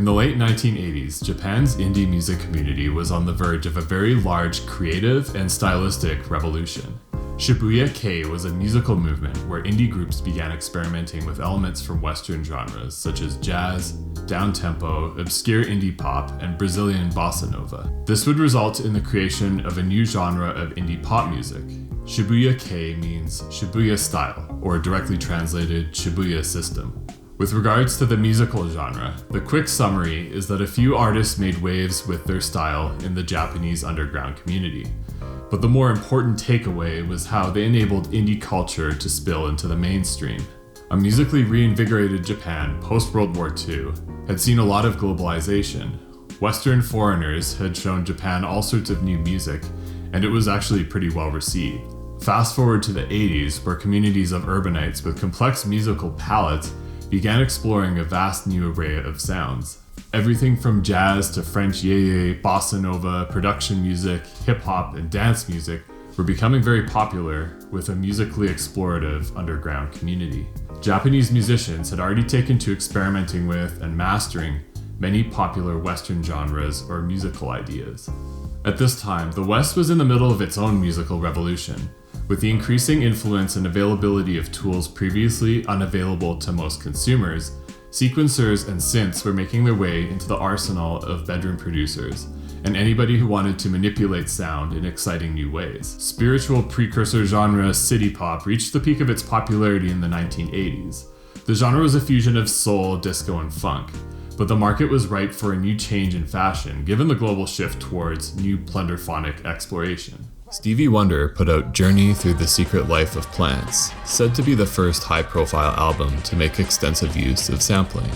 In the late 1980s, Japan's indie music community was on the verge of a very large creative and stylistic revolution. Shibuya-kei was a musical movement where indie groups began experimenting with elements from Western genres such as jazz, downtempo, obscure indie pop, and Brazilian bossa nova. This would result in the creation of a new genre of indie pop music. Shibuya-kei means Shibuya style, or directly translated Shibuya system. With regards to the musical genre, the quick summary is that a few artists made waves with their style in the Japanese underground community. But the more important takeaway was how they enabled indie culture to spill into the mainstream. A musically reinvigorated Japan post-World War II had seen a lot of globalization. Western foreigners had shown Japan all sorts of new music, and it was actually pretty well received. Fast forward to the 80s, where communities of urbanites with complex musical palettes began exploring a vast new array of sounds. Everything from jazz to French yeye, bossa nova, production music, hip-hop, and dance music were becoming very popular with a musically explorative underground community. Japanese musicians had already taken to experimenting with and mastering many popular Western genres or musical ideas. At this time, the West was in the middle of its own musical revolution, with the increasing influence and availability of tools previously unavailable to most consumers. Sequencers and synths were making their way into the arsenal of bedroom producers, and anybody who wanted to manipulate sound in exciting new ways. Spiritual precursor genre city pop reached the peak of its popularity in the 1980s. The genre was a fusion of soul, disco, and funk, but the market was ripe for a new change in fashion, given the global shift towards new plunderphonic exploration. Stevie Wonder put out Journey Through the Secret Life of Plants, said to be the first high-profile album to make extensive use of sampling.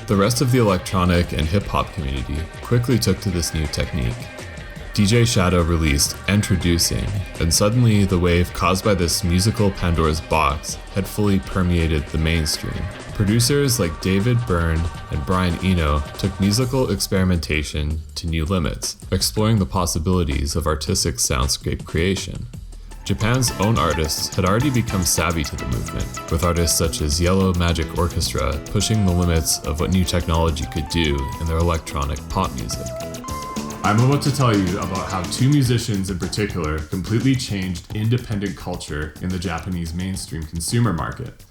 The rest of the electronic and hip-hop community quickly took to this new technique. DJ Shadow released Introducing, and suddenly the wave caused by this musical Pandora's box had fully permeated the mainstream. Producers like David Byrne and Brian Eno took musical experimentation to new limits, exploring the possibilities of artistic soundscape creation. Japan's own artists had already become savvy to the movement, with artists such as Yellow Magic Orchestra pushing the limits of what new technology could do in their electronic pop music. I'm about to tell you about how two musicians in particular completely changed independent culture in the Japanese mainstream consumer market.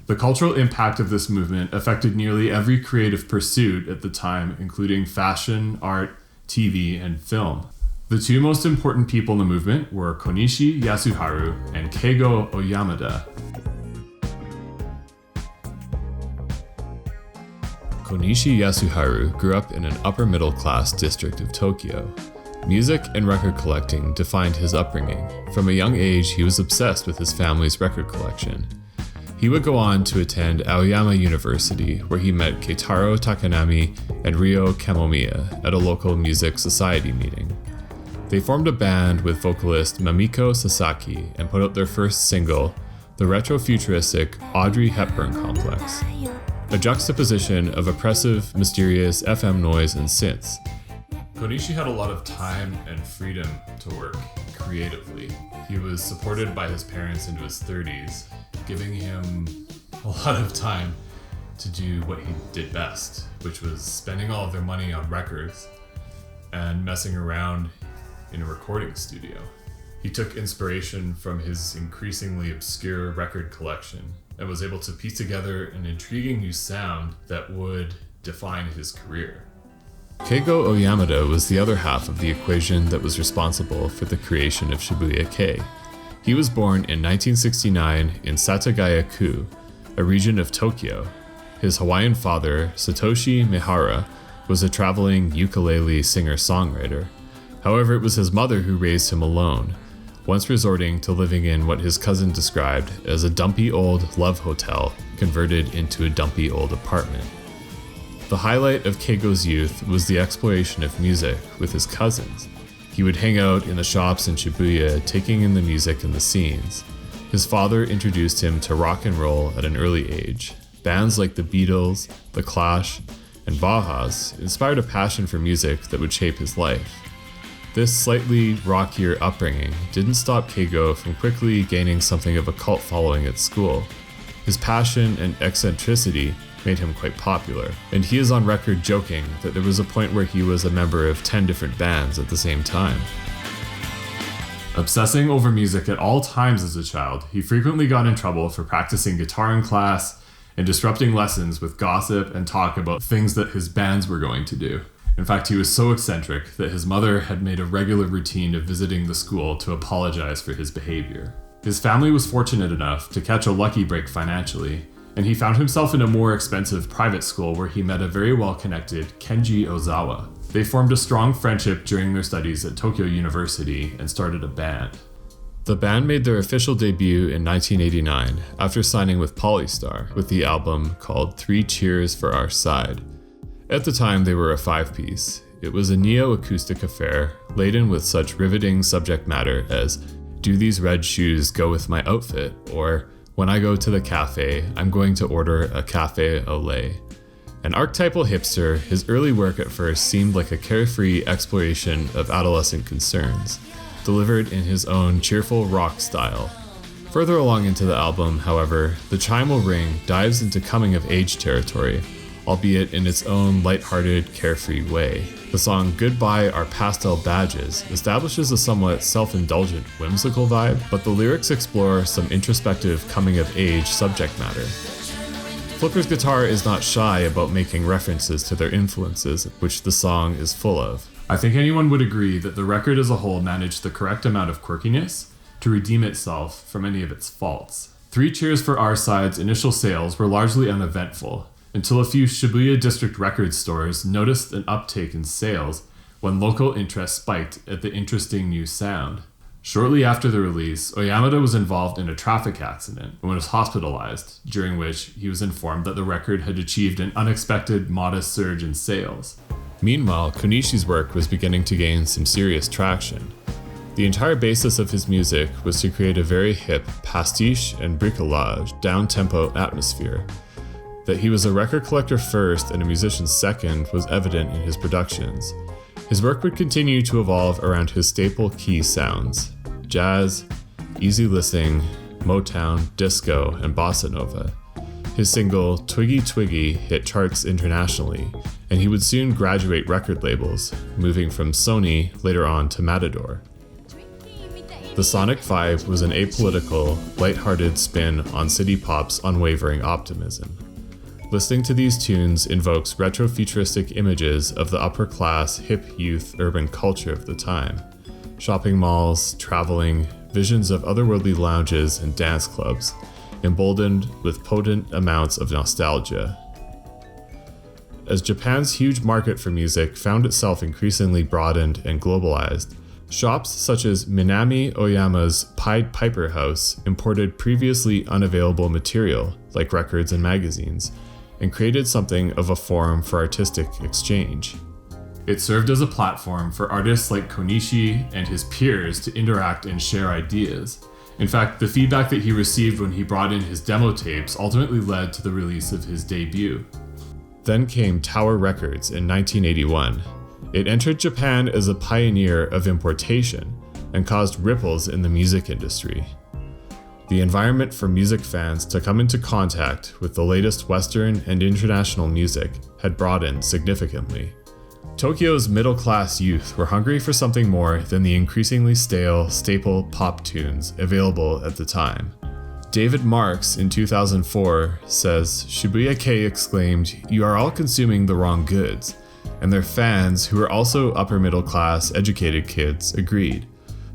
The cultural impact of this movement affected nearly every creative pursuit at the time, including fashion, art, TV, and film. The two most important people in the movement were Konishi Yasuharu and Keigo Oyamada. Konishi Yasuharu grew up in an upper-middle-class district of Tokyo. Music and record collecting defined his upbringing. From a young age, he was obsessed with his family's record collection. He would go on to attend Aoyama University, where he met Keitaro Takanami and Ryo Kamomiya at a local music society meeting. They formed a band with vocalist Mamiko Sasaki and put out their first single, the retro-futuristic Audrey Hepburn Complex, a juxtaposition of oppressive, mysterious FM noise and synths. Konishi had a lot of time and freedom to work creatively. He was supported by his parents into his 30s, giving him a lot of time to do what he did best, which was spending all of their money on records and messing around in a recording studio. He took inspiration from his increasingly obscure record collection and was able to piece together an intriguing new sound that would define his career. Keigo Oyamada was the other half of the equation that was responsible for the creation of Shibuya-kei. He was born in 1969 in Satagaya-ku, a region of Tokyo. His Hawaiian father, Satoshi Mihara, was a traveling ukulele singer-songwriter. However, it was his mother who raised him alone, once resorting to living in what his cousin described as a dumpy old love hotel converted into a dumpy old apartment. The highlight of Keigo's youth was the exploration of music with his cousins. He would hang out in the shops in Shibuya, taking in the music and the scenes. His father introduced him to rock and roll at an early age. Bands like the Beatles, The Clash, and Bauhaus inspired a passion for music that would shape his life. This slightly rockier upbringing didn't stop Keigo from quickly gaining something of a cult following at school. His passion and eccentricity made him quite popular, and he is on record joking that there was a point where he was a member of 10 different bands at the same time. Obsessing over music at all times as a child, he frequently got in trouble for practicing guitar in class and disrupting lessons with gossip and talk about things that his bands were going to do. In fact, he was so eccentric that his mother had made a regular routine of visiting the school to apologize for his behavior. His family was fortunate enough to catch a lucky break financially, and he found himself in a more expensive private school where he met a very well-connected Kenji Ozawa. They formed a strong friendship during their studies at Tokyo University and started a band. The band made their official debut in 1989 after signing with Polystar with the album called 3 Cheers for Our Side. At the time, they were a 5-piece. It was a neo-acoustic affair, laden with such riveting subject matter as "Do these red shoes go with my outfit?" or "When I go to the cafe, I'm going to order a cafe au lait." An archetypal hipster, his early work at first seemed like a carefree exploration of adolescent concerns, delivered in his own cheerful rock style. Further along into the album, however, The Chime Will Ring dives into coming-of-age territory, albeit in its own lighthearted, carefree way. The song Goodbye Our Pastel Badges establishes a somewhat self-indulgent, whimsical vibe, but the lyrics explore some introspective coming-of-age subject matter. Flipper's guitar is not shy about making references to their influences, which the song is full of. I think anyone would agree that the record as a whole managed the correct amount of quirkiness to redeem itself from any of its faults. 3 Cheers for Our Side's initial sales were largely uneventful, until a few Shibuya district record stores noticed an uptake in sales when local interest spiked at the interesting new sound. Shortly after the release, Oyamada was involved in a traffic accident and was hospitalized, during which he was informed that the record had achieved an unexpected modest surge in sales. Meanwhile, Konishi's work was beginning to gain some serious traction. The entire basis of his music was to create a very hip pastiche and bricolage, down-tempo atmosphere. That he was a record collector first and a musician second was evident in his productions. His work would continue to evolve around his staple key sounds: jazz, easy listening, Motown, disco, and bossa nova. His single Twiggy Twiggy hit charts internationally, and he would soon graduate record labels, moving from Sony later on to Matador. The Sonic 5 was an apolitical, lighthearted spin on city pop's unwavering optimism. Listening to these tunes invokes retro-futuristic images of the upper-class, hip youth urban culture of the time. Shopping malls, traveling, visions of otherworldly lounges and dance clubs, emboldened with potent amounts of nostalgia. As Japan's huge market for music found itself increasingly broadened and globalized, shops such as Minami Oyama's Pied Piper House imported previously unavailable material, like records and magazines, and created something of a forum for artistic exchange. It served as a platform for artists like Konishi and his peers to interact and share ideas. In fact, the feedback that he received when he brought in his demo tapes ultimately led to the release of his debut. Then came Tower Records in 1981. It entered Japan as a pioneer of importation and caused ripples in the music industry. The environment for music fans to come into contact with the latest Western and international music had broadened significantly. Tokyo's middle-class youth were hungry for something more than the increasingly stale, staple pop tunes available at the time. David Marks in 2004 says, "Shibuya-kei exclaimed, 'You are all consuming the wrong goods,' and their fans, who were also upper-middle-class, educated kids, agreed.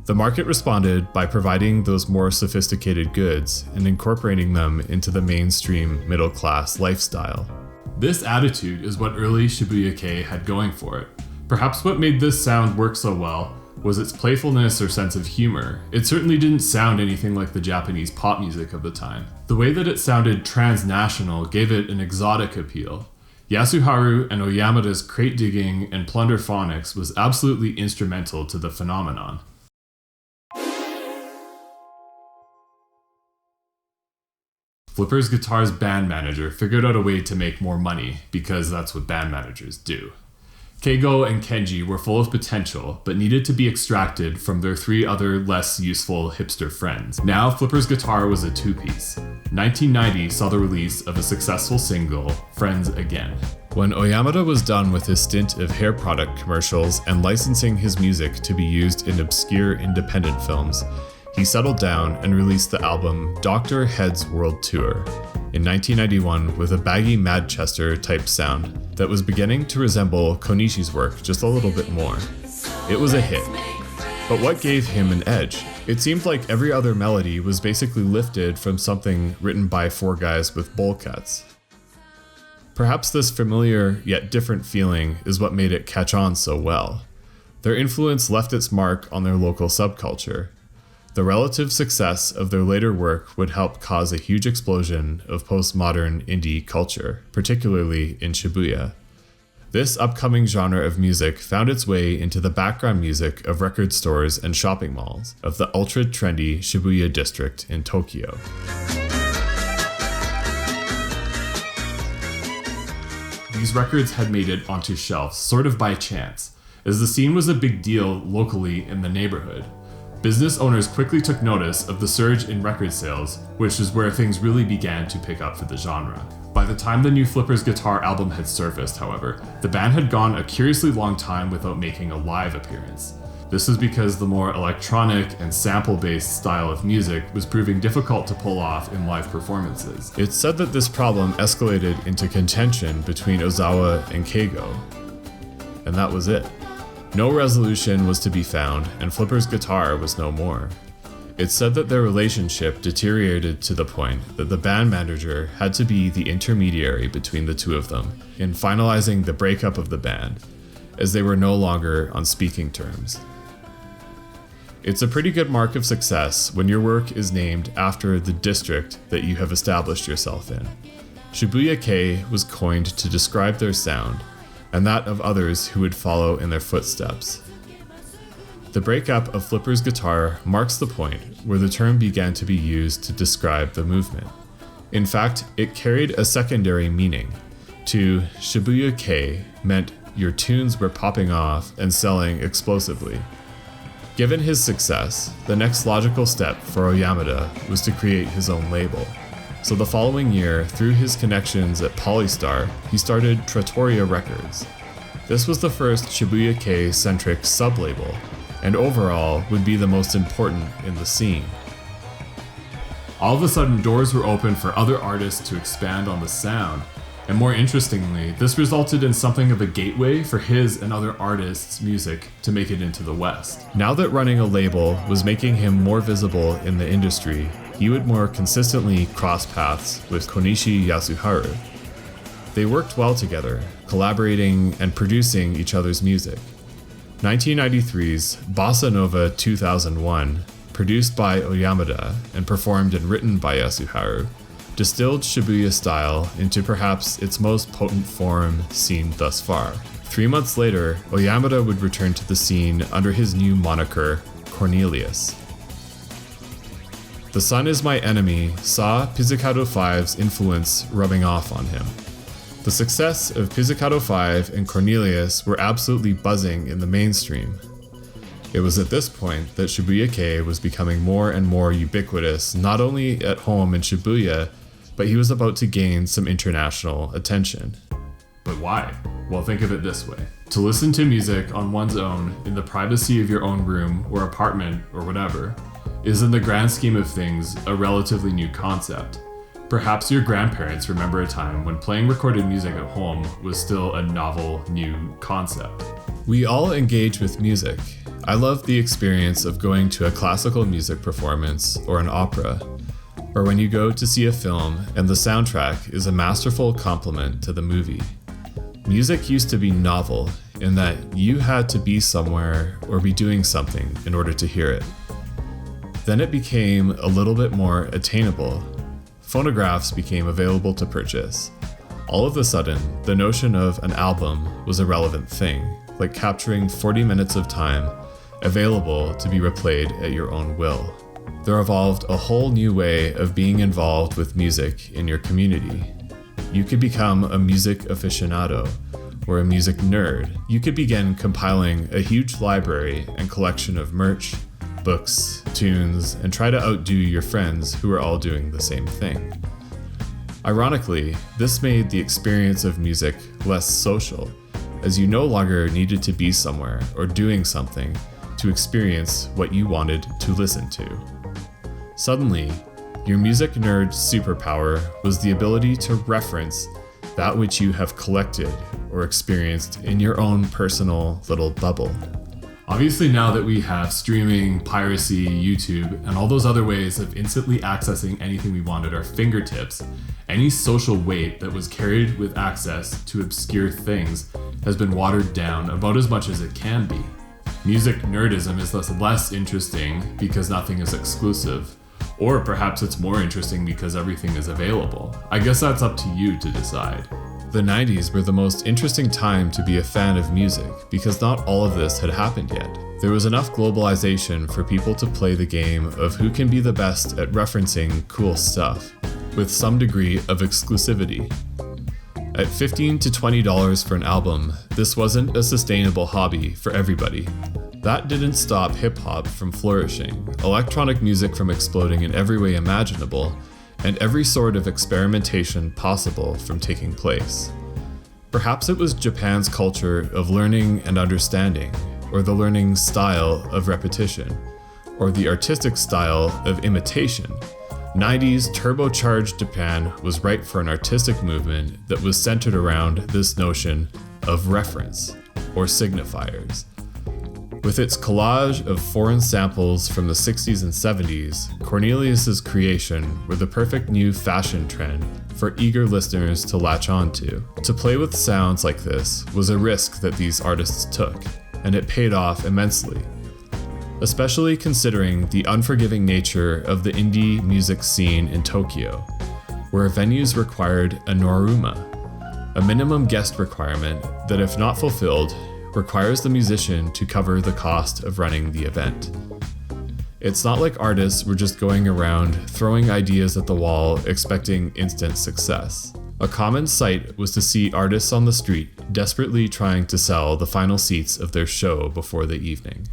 The market responded by providing those more sophisticated goods and incorporating them into the mainstream middle-class lifestyle." This attitude is what early Shibuya-kei had going for it. Perhaps what made this sound work so well was its playfulness or sense of humor. It certainly didn't sound anything like the Japanese pop music of the time. The way that it sounded transnational gave it an exotic appeal. Yasuharu and Oyamada's crate digging and Plunderphonics was absolutely instrumental to the phenomenon. Flipper's guitar's band manager figured out a way to make more money, because that's what band managers do. Keigo and Kenji were full of potential, but needed to be extracted from their 3 other less useful hipster friends. Now Flipper's guitar was a two-piece. 1990 saw the release of a successful single, Friends Again. When Oyamada was done with his stint of hair product commercials and licensing his music to be used in obscure independent films, he settled down and released the album Dr. Head's World Tour in 1991 with a baggy Manchester-type sound that was beginning to resemble Konishi's work just a little bit more. It was a hit. But what gave him an edge? It seemed like every other melody was basically lifted from something written by 4 guys with bowl cuts. Perhaps this familiar yet different feeling is what made it catch on so well. Their influence left its mark on their local subculture. The relative success of their later work would help cause a huge explosion of postmodern indie culture, particularly in Shibuya. This upcoming genre of music found its way into the background music of record stores and shopping malls of the ultra-trendy Shibuya district in Tokyo. These records had made it onto shelves sort of by chance, as the scene was a big deal locally in the neighborhood. Business owners quickly took notice of the surge in record sales, which is where things really began to pick up for the genre. By the time the new Flipper's Guitar album had surfaced, however, the band had gone a curiously long time without making a live appearance. This was because the more electronic and sample-based style of music was proving difficult to pull off in live performances. It's said that this problem escalated into contention between Ozawa and Keigo, and that was it. No resolution was to be found, and Flipper's Guitar was no more. It's said that their relationship deteriorated to the point that the band manager had to be the intermediary between the two of them in finalizing the breakup of the band, as they were no longer on speaking terms. It's a pretty good mark of success when your work is named after the district that you have established yourself in. Shibuya-kei was coined to describe their sound, and that of others who would follow in their footsteps. The breakup of Flipper's Guitar marks the point where the term began to be used to describe the movement. In fact, it carried a secondary meaning. To Shibuya-kei meant your tunes were popping off and selling explosively. Given his success, the next logical step for Oyamada was to create his own label. So the following year, through his connections at Polystar, he started Trattoria Records. This was the first Shibuya-kei-centric sub-label, and overall would be the most important in the scene. All of a sudden, doors were open for other artists to expand on the sound, and more interestingly, this resulted in something of a gateway for his and other artists' music to make it into the West. Now that running a label was making him more visible in the industry, he would more consistently cross paths with Konishi Yasuharu. They worked well together, collaborating and producing each other's music. 1993's Bossa Nova 2001, produced by Oyamada and performed and written by Yasuharu, distilled Shibuya style into perhaps its most potent form seen thus far. 3 months later, Oyamada would return to the scene under his new moniker, Cornelius. The Sun Is My Enemy saw Pizzicato Five's influence rubbing off on him. The success of Pizzicato Five and Cornelius were absolutely buzzing in the mainstream. It was at this point that Shibuya-kei was becoming more and more ubiquitous, not only at home in Shibuya, but he was about to gain some international attention. But why? Well, think of it this way. To listen to music on one's own in the privacy of your own room or apartment or whatever is, in the grand scheme of things, a relatively new concept. Perhaps your grandparents remember a time when playing recorded music at home was still a novel, new concept. We all engage with music. I love the experience of going to a classical music performance or an opera, or when you go to see a film and the soundtrack is a masterful complement to the movie. Music used to be novel in that you had to be somewhere or be doing something in order to hear it. Then it became a little bit more attainable. Phonographs became available to purchase. All of a sudden, the notion of an album was a relevant thing, like capturing 40 minutes of time available to be replayed at your own will. There evolved a whole new way of being involved with music in your community. You could become a music aficionado, or a music nerd, you could begin compiling a huge library and collection of merch, books, tunes, and try to outdo your friends who are all doing the same thing. Ironically, this made the experience of music less social, as you no longer needed to be somewhere or doing something to experience what you wanted to listen to. Suddenly, your music nerd superpower was the ability to reference that which you have collected or experienced in your own personal little bubble. Obviously, now that we have streaming, piracy, YouTube, and all those other ways of instantly accessing anything we want at our fingertips, any social weight that was carried with access to obscure things has been watered down about as much as it can be. Music nerdism is thus less interesting because nothing is exclusive, or perhaps it's more interesting because everything is available. I guess that's up to you to decide. The 90s were the most interesting time to be a fan of music because not all of this had happened yet. There was enough globalization for people to play the game of who can be the best at referencing cool stuff, with some degree of exclusivity. At $15 to $20 for an album, this wasn't a sustainable hobby for everybody. That didn't stop hip-hop from flourishing, electronic music from exploding in every way imaginable, and every sort of experimentation possible from taking place. Perhaps it was Japan's culture of learning and understanding, or the learning style of repetition, or the artistic style of imitation. 90s turbocharged Japan was ripe for an artistic movement that was centered around this notion of reference, or signifiers. With its collage of foreign samples from the 60s and 70s, Cornelius's creation were the perfect new fashion trend for eager listeners to latch onto. To play with sounds like this was a risk that these artists took, and it paid off immensely. Especially considering the unforgiving nature of the indie music scene in Tokyo, where venues required a noruma, a minimum guest requirement that, if not fulfilled, requires the musician to cover the cost of running the event. It's not like artists were just going around throwing ideas at the wall expecting instant success. A common sight was to see artists on the street desperately trying to sell the final seats of their show before the evening.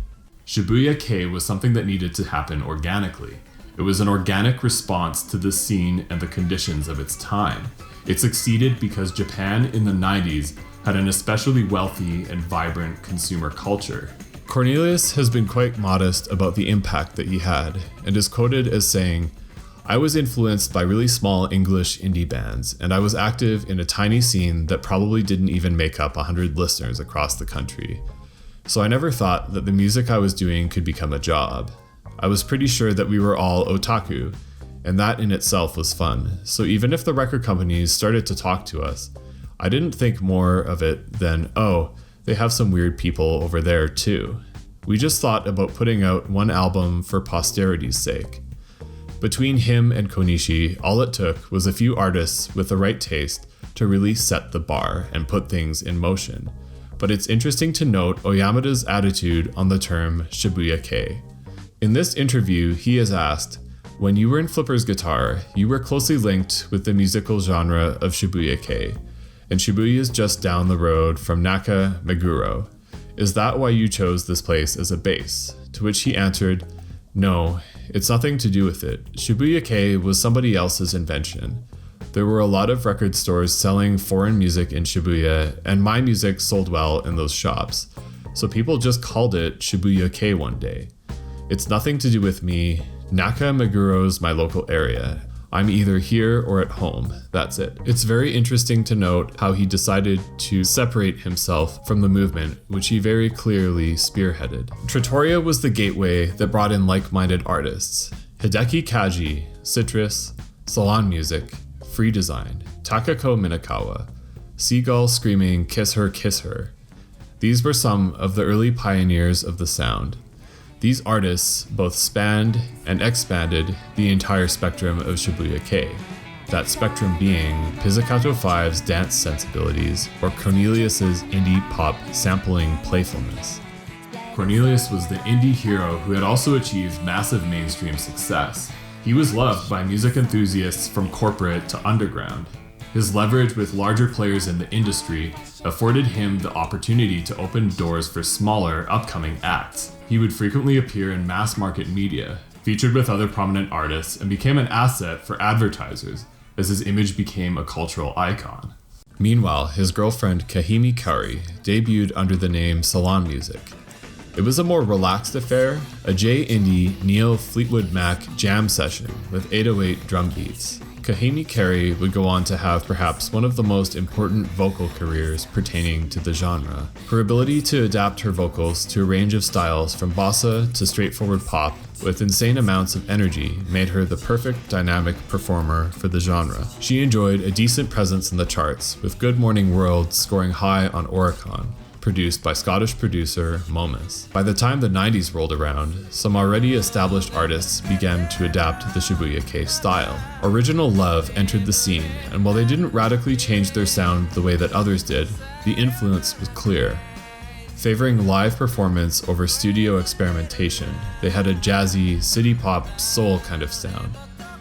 Shibuya-kei was something that needed to happen organically. It was an organic response to the scene and the conditions of its time. It succeeded because Japan in the 90s had an especially wealthy and vibrant consumer culture. Cornelius has been quite modest about the impact that he had, and is quoted as saying, "I was influenced by really small English indie bands, and I was active in a tiny scene that probably didn't even make up 100 listeners across the country. So I never thought that the music I was doing could become a job. I was pretty sure that we were all otaku, and that in itself was fun. So even if the record companies started to talk to us, I didn't think more of it than, oh, they have some weird people over there too. We just thought about putting out one album for posterity's sake." Between him and Konishi, all it took was a few artists with the right taste to really set the bar and put things in motion. But it's interesting to note Oyamada's attitude on the term Shibuya-kei. In this interview, he is asked, "When you were in Flipper's guitar, you were closely linked with the musical genre of Shibuya-kei, and Shibuya is just down the road from Naka Meguro. Is that why you chose this place as a base?" To which he answered, "No, it's nothing to do with it. Shibuya-kei was somebody else's invention. There were a lot of record stores selling foreign music in Shibuya, and my music sold well in those shops. So people just called it Shibuya-kei one day. It's nothing to do with me. Naka Meguro's my local area. I'm either here or at home. That's it." It's very interesting to note how he decided to separate himself from the movement, which he very clearly spearheaded. Trattoria was the gateway that brought in like-minded artists. Hideki Kaji, Citrus, Salon Music, Free Design, Takako Minakawa, Seagull screaming "Kiss her, kiss her." These were some of the early pioneers of the sound. These artists both spanned and expanded the entire spectrum of Shibuya-kei, that spectrum being Pizzicato Five's dance sensibilities or Cornelius's indie pop sampling playfulness. Cornelius was the indie hero who had also achieved massive mainstream success. He was loved by music enthusiasts from corporate to underground. His leverage with larger players in the industry afforded him the opportunity to open doors for smaller, upcoming acts. He would frequently appear in mass-market media, featured with other prominent artists, and became an asset for advertisers, as his image became a cultural icon. Meanwhile, his girlfriend Kahimi Kari debuted under the name Salon Music. It was a more relaxed affair, a J-indie neo-Fleetwood Mac jam session with 808 drum beats. Kahimi Kari would go on to have perhaps one of the most important vocal careers pertaining to the genre. Her ability to adapt her vocals to a range of styles from bossa to straightforward pop with insane amounts of energy made her the perfect dynamic performer for the genre. She enjoyed a decent presence in the charts, with Good Morning World scoring high on Oricon, produced by Scottish producer Momus. By the time the 90s rolled around, some already established artists began to adapt the Shibuya-kei style. Original Love entered the scene, and while they didn't radically change their sound the way that others did, the influence was clear. Favoring live performance over studio experimentation, they had a jazzy, city pop, soul kind of sound.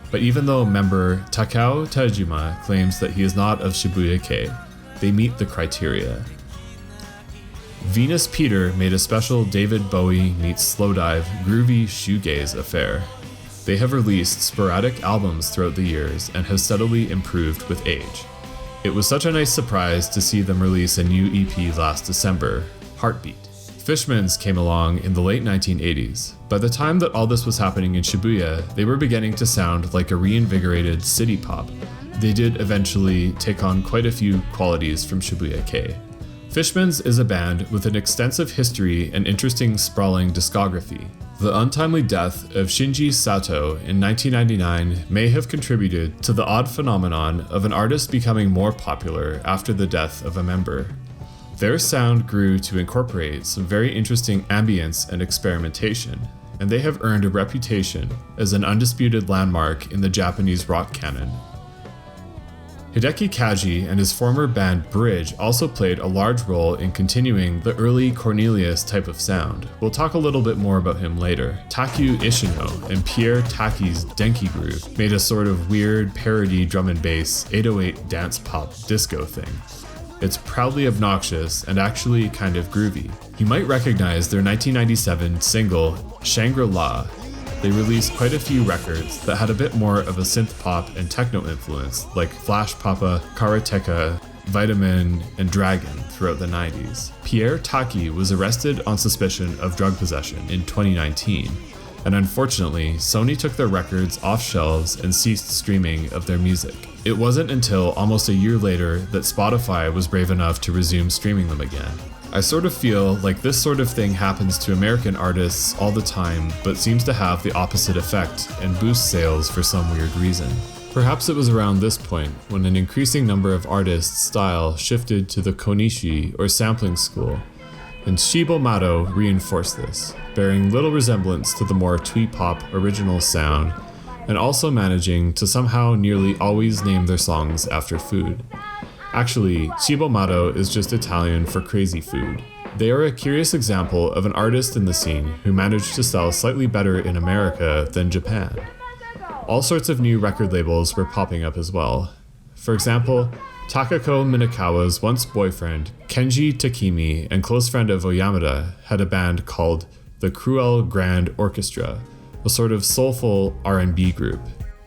But even though member Takao Tajima claims that he is not of Shibuya-kei, they meet the criteria. Venus Peter made a special David Bowie meets Slowdive groovy shoegaze affair. They have released sporadic albums throughout the years and have steadily improved with age. It was such a nice surprise to see them release a new EP last December, Heartbeat. Fishmans came along in the late 1980s. By the time that all this was happening in Shibuya, they were beginning to sound like a reinvigorated city pop. They did eventually take on quite a few qualities from Shibuya-kei. Fishmans is a band with an extensive history and interesting sprawling discography. The untimely death of Shinji Sato in 1999 may have contributed to the odd phenomenon of an artist becoming more popular after the death of a member. Their sound grew to incorporate some very interesting ambience and experimentation, and they have earned a reputation as an undisputed landmark in the Japanese rock canon. Hideki Kaji and his former band Bridge also played a large role in continuing the early Cornelius type of sound. We'll talk a little bit more about him later. Takyu Ishino and Pierre Taki's Denki Groove made a sort of weird parody drum and bass 808 dance pop disco thing. It's proudly obnoxious and actually kind of groovy. You might recognize their 1997 single Shangri-La. They released quite a few records that had a bit more of a synth pop and techno influence, like Flash Papa, Karateka, Vitamin, and Dragon throughout the 90s. Pierre Taki was arrested on suspicion of drug possession in 2019, and unfortunately, Sony took their records off shelves and ceased streaming of their music. It wasn't until almost a year later that Spotify was brave enough to resume streaming them again. I sort of feel like this sort of thing happens to American artists all the time, but seems to have the opposite effect and boost sales for some weird reason. Perhaps it was around this point when an increasing number of artists' style shifted to the Konishi or sampling school, and Shibo Mado reinforced this, bearing little resemblance to the more twee pop original sound, and also managing to somehow nearly always name their songs after food. Actually, Shibo Mado is just Italian for crazy food. They are a curious example of an artist in the scene who managed to sell slightly better in America than Japan. All sorts of new record labels were popping up as well. For example, Takako Minakawa's once boyfriend, Kenji Takimi, and close friend of Oyamada, had a band called the Cruel Grand Orchestra, a sort of soulful R&B group.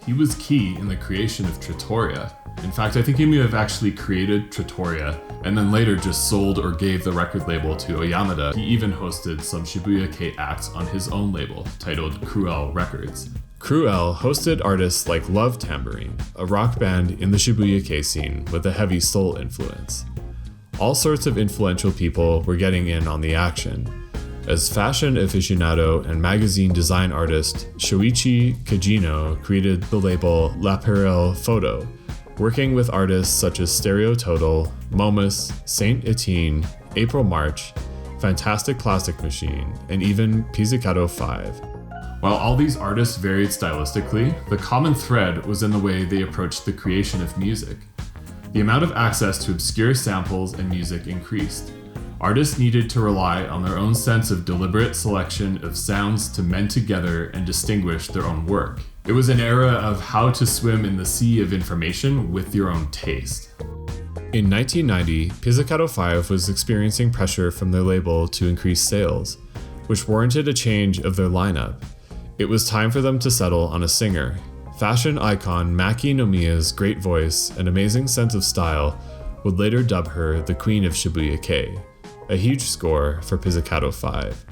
He was key in the creation of Trattoria. In fact, I think he may have actually created Trattoria and then later just sold or gave the record label to Oyamada. He even hosted some Shibuya-kei acts on his own label, titled Cruel Records. Cruel hosted artists like Love Tambourine, a rock band in the Shibuya-kei scene with a heavy soul influence. All sorts of influential people were getting in on the action, as fashion aficionado and magazine design artist Shoichi Kajino created the label L'Appareil Photo, working with artists such as Stereo Total, Momus, Saint Etienne, April March, Fantastic Plastic Machine, and even Pizzicato Five. While all these artists varied stylistically, the common thread was in the way they approached the creation of music. The amount of access to obscure samples and music increased. Artists needed to rely on their own sense of deliberate selection of sounds to mend together and distinguish their own work. It was an era of how to swim in the sea of information with your own taste. In 1990, Pizzicato Five was experiencing pressure from their label to increase sales, which warranted a change of their lineup. It was time for them to settle on a singer. Fashion icon Maki Nomiya's great voice and amazing sense of style would later dub her the Queen of Shibuya-kei, a huge score for Pizzicato Five.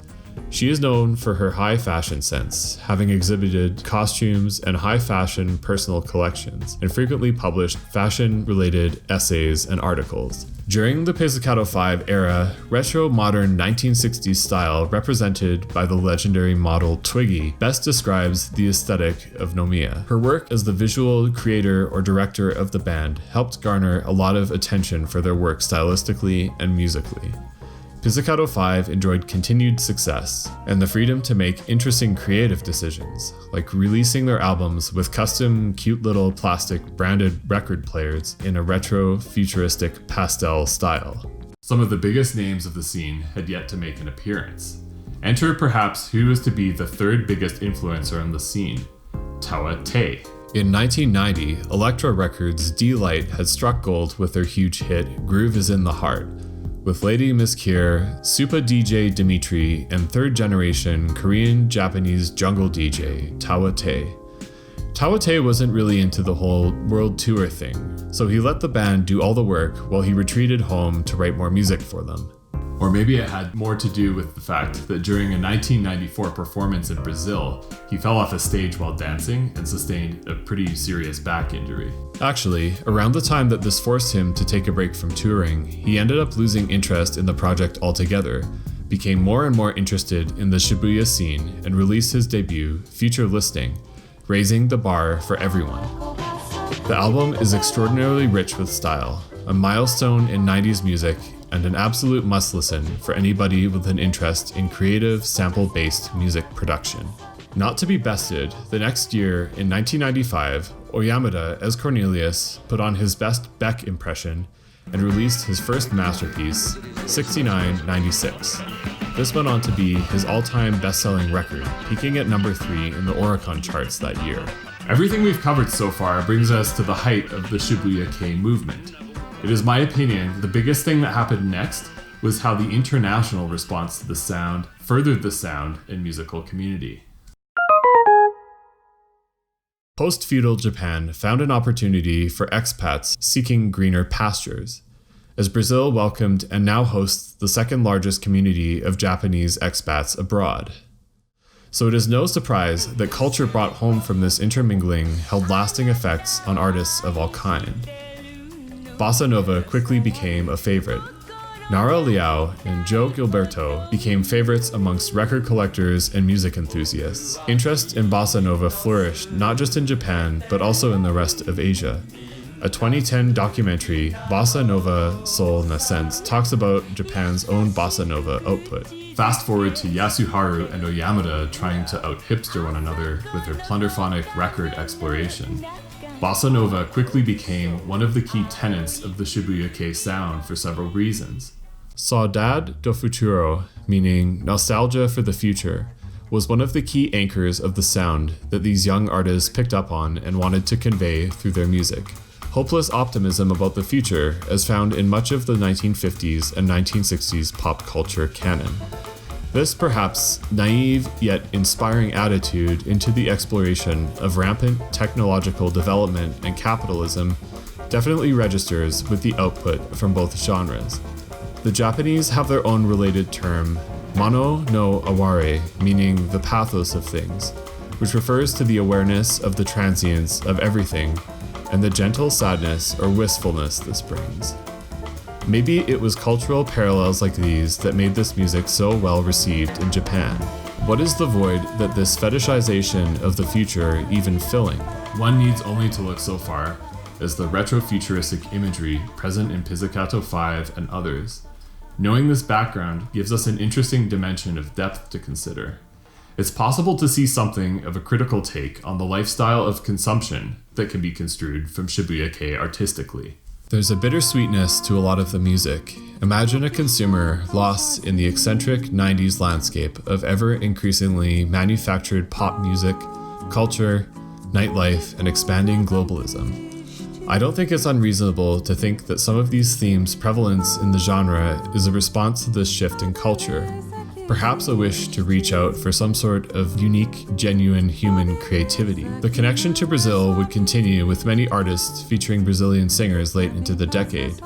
She is known for her high fashion sense, having exhibited costumes and high fashion personal collections, and frequently published fashion-related essays and articles. During the Pizzicato Five era, retro modern 1960s style represented by the legendary model Twiggy best describes the aesthetic of Nomiya. Her work as the visual creator or director of the band helped garner a lot of attention for their work stylistically and musically. Pizzicato Five enjoyed continued success and the freedom to make interesting creative decisions, like releasing their albums with custom cute little plastic branded record players in a retro futuristic pastel style. Some of the biggest names of the scene had yet to make an appearance. Enter perhaps who was to be the third biggest influencer on the scene, Tawa Tei. In 1990, Elektra Records' D-Light had struck gold with their huge hit Groove is in the Heart, with Lady Miss Kier, Supa DJ Dimitri, and third-generation Korean-Japanese jungle DJ Tawa Tei. Tawa Tei wasn't really into the whole world tour thing, so he let the band do all the work while he retreated home to write more music for them. Or maybe it had more to do with the fact that during a 1994 performance in Brazil, he fell off a stage while dancing and sustained a pretty serious back injury. Actually, around the time that this forced him to take a break from touring, he ended up losing interest in the project altogether, became more and more interested in the Shibuya scene, and released his debut, Future Listing, raising the bar for everyone. The album is extraordinarily rich with style, a milestone in 90s music, and an absolute must-listen for anybody with an interest in creative, sample-based music production. Not to be bested, the next year, in 1995, Oyamada, as Cornelius, put on his best Beck impression and released his first masterpiece, 6996. This went on to be his all-time best-selling record, peaking at number 3 in the Oricon charts that year. Everything we've covered so far brings us to the height of the Shibuya-kei movement. It is my opinion the biggest thing that happened next was how the international response to the sound furthered the sound and musical community. Post-feudal Japan found an opportunity for expats seeking greener pastures, as Brazil welcomed and now hosts the second largest community of Japanese expats abroad. So it is no surprise that culture brought home from this intermingling held lasting effects on artists of all kind. Bossa Nova quickly became a favorite. Nara Leao and Joe Gilberto became favorites amongst record collectors and music enthusiasts. Interest in Bossa Nova flourished not just in Japan, but also in the rest of Asia. A 2010 documentary, Bossa Nova Soul Nascence, talks about Japan's own Bossa Nova output. Fast forward to Yasuharu and Oyamada trying to out-hipster one another with their Plunderphonic record exploration. Bossa Nova quickly became one of the key tenets of the Shibuya-kei sound for several reasons. Saudade do Futuro, meaning nostalgia for the future, was one of the key anchors of the sound that these young artists picked up on and wanted to convey through their music. Hopeless optimism about the future, as found in much of the 1950s and 1960s pop culture canon. This perhaps naive yet inspiring attitude into the exploration of rampant technological development and capitalism definitely registers with the output from both genres. The Japanese have their own related term, Mono no Aware, meaning the pathos of things, which refers to the awareness of the transience of everything and the gentle sadness or wistfulness this brings. Maybe it was cultural parallels like these that made this music so well received in Japan. What is the void that this fetishization of the future even filling? One needs only to look so far as the retro-futuristic imagery present in Pizzicato Five and others. Knowing this background gives us an interesting dimension of depth to consider. It's possible to see something of a critical take on the lifestyle of consumption that can be construed from Shibuya-kei artistically. There's a bittersweetness to a lot of the music. Imagine a consumer lost in the eccentric 90s landscape of ever-increasingly manufactured pop music, culture, nightlife, and expanding globalism. I don't think it's unreasonable to think that some of these themes' prevalence in the genre is a response to this shift in culture, perhaps a wish to reach out for some sort of unique, genuine human creativity. The connection to Brazil would continue with many artists featuring Brazilian singers late into the decade.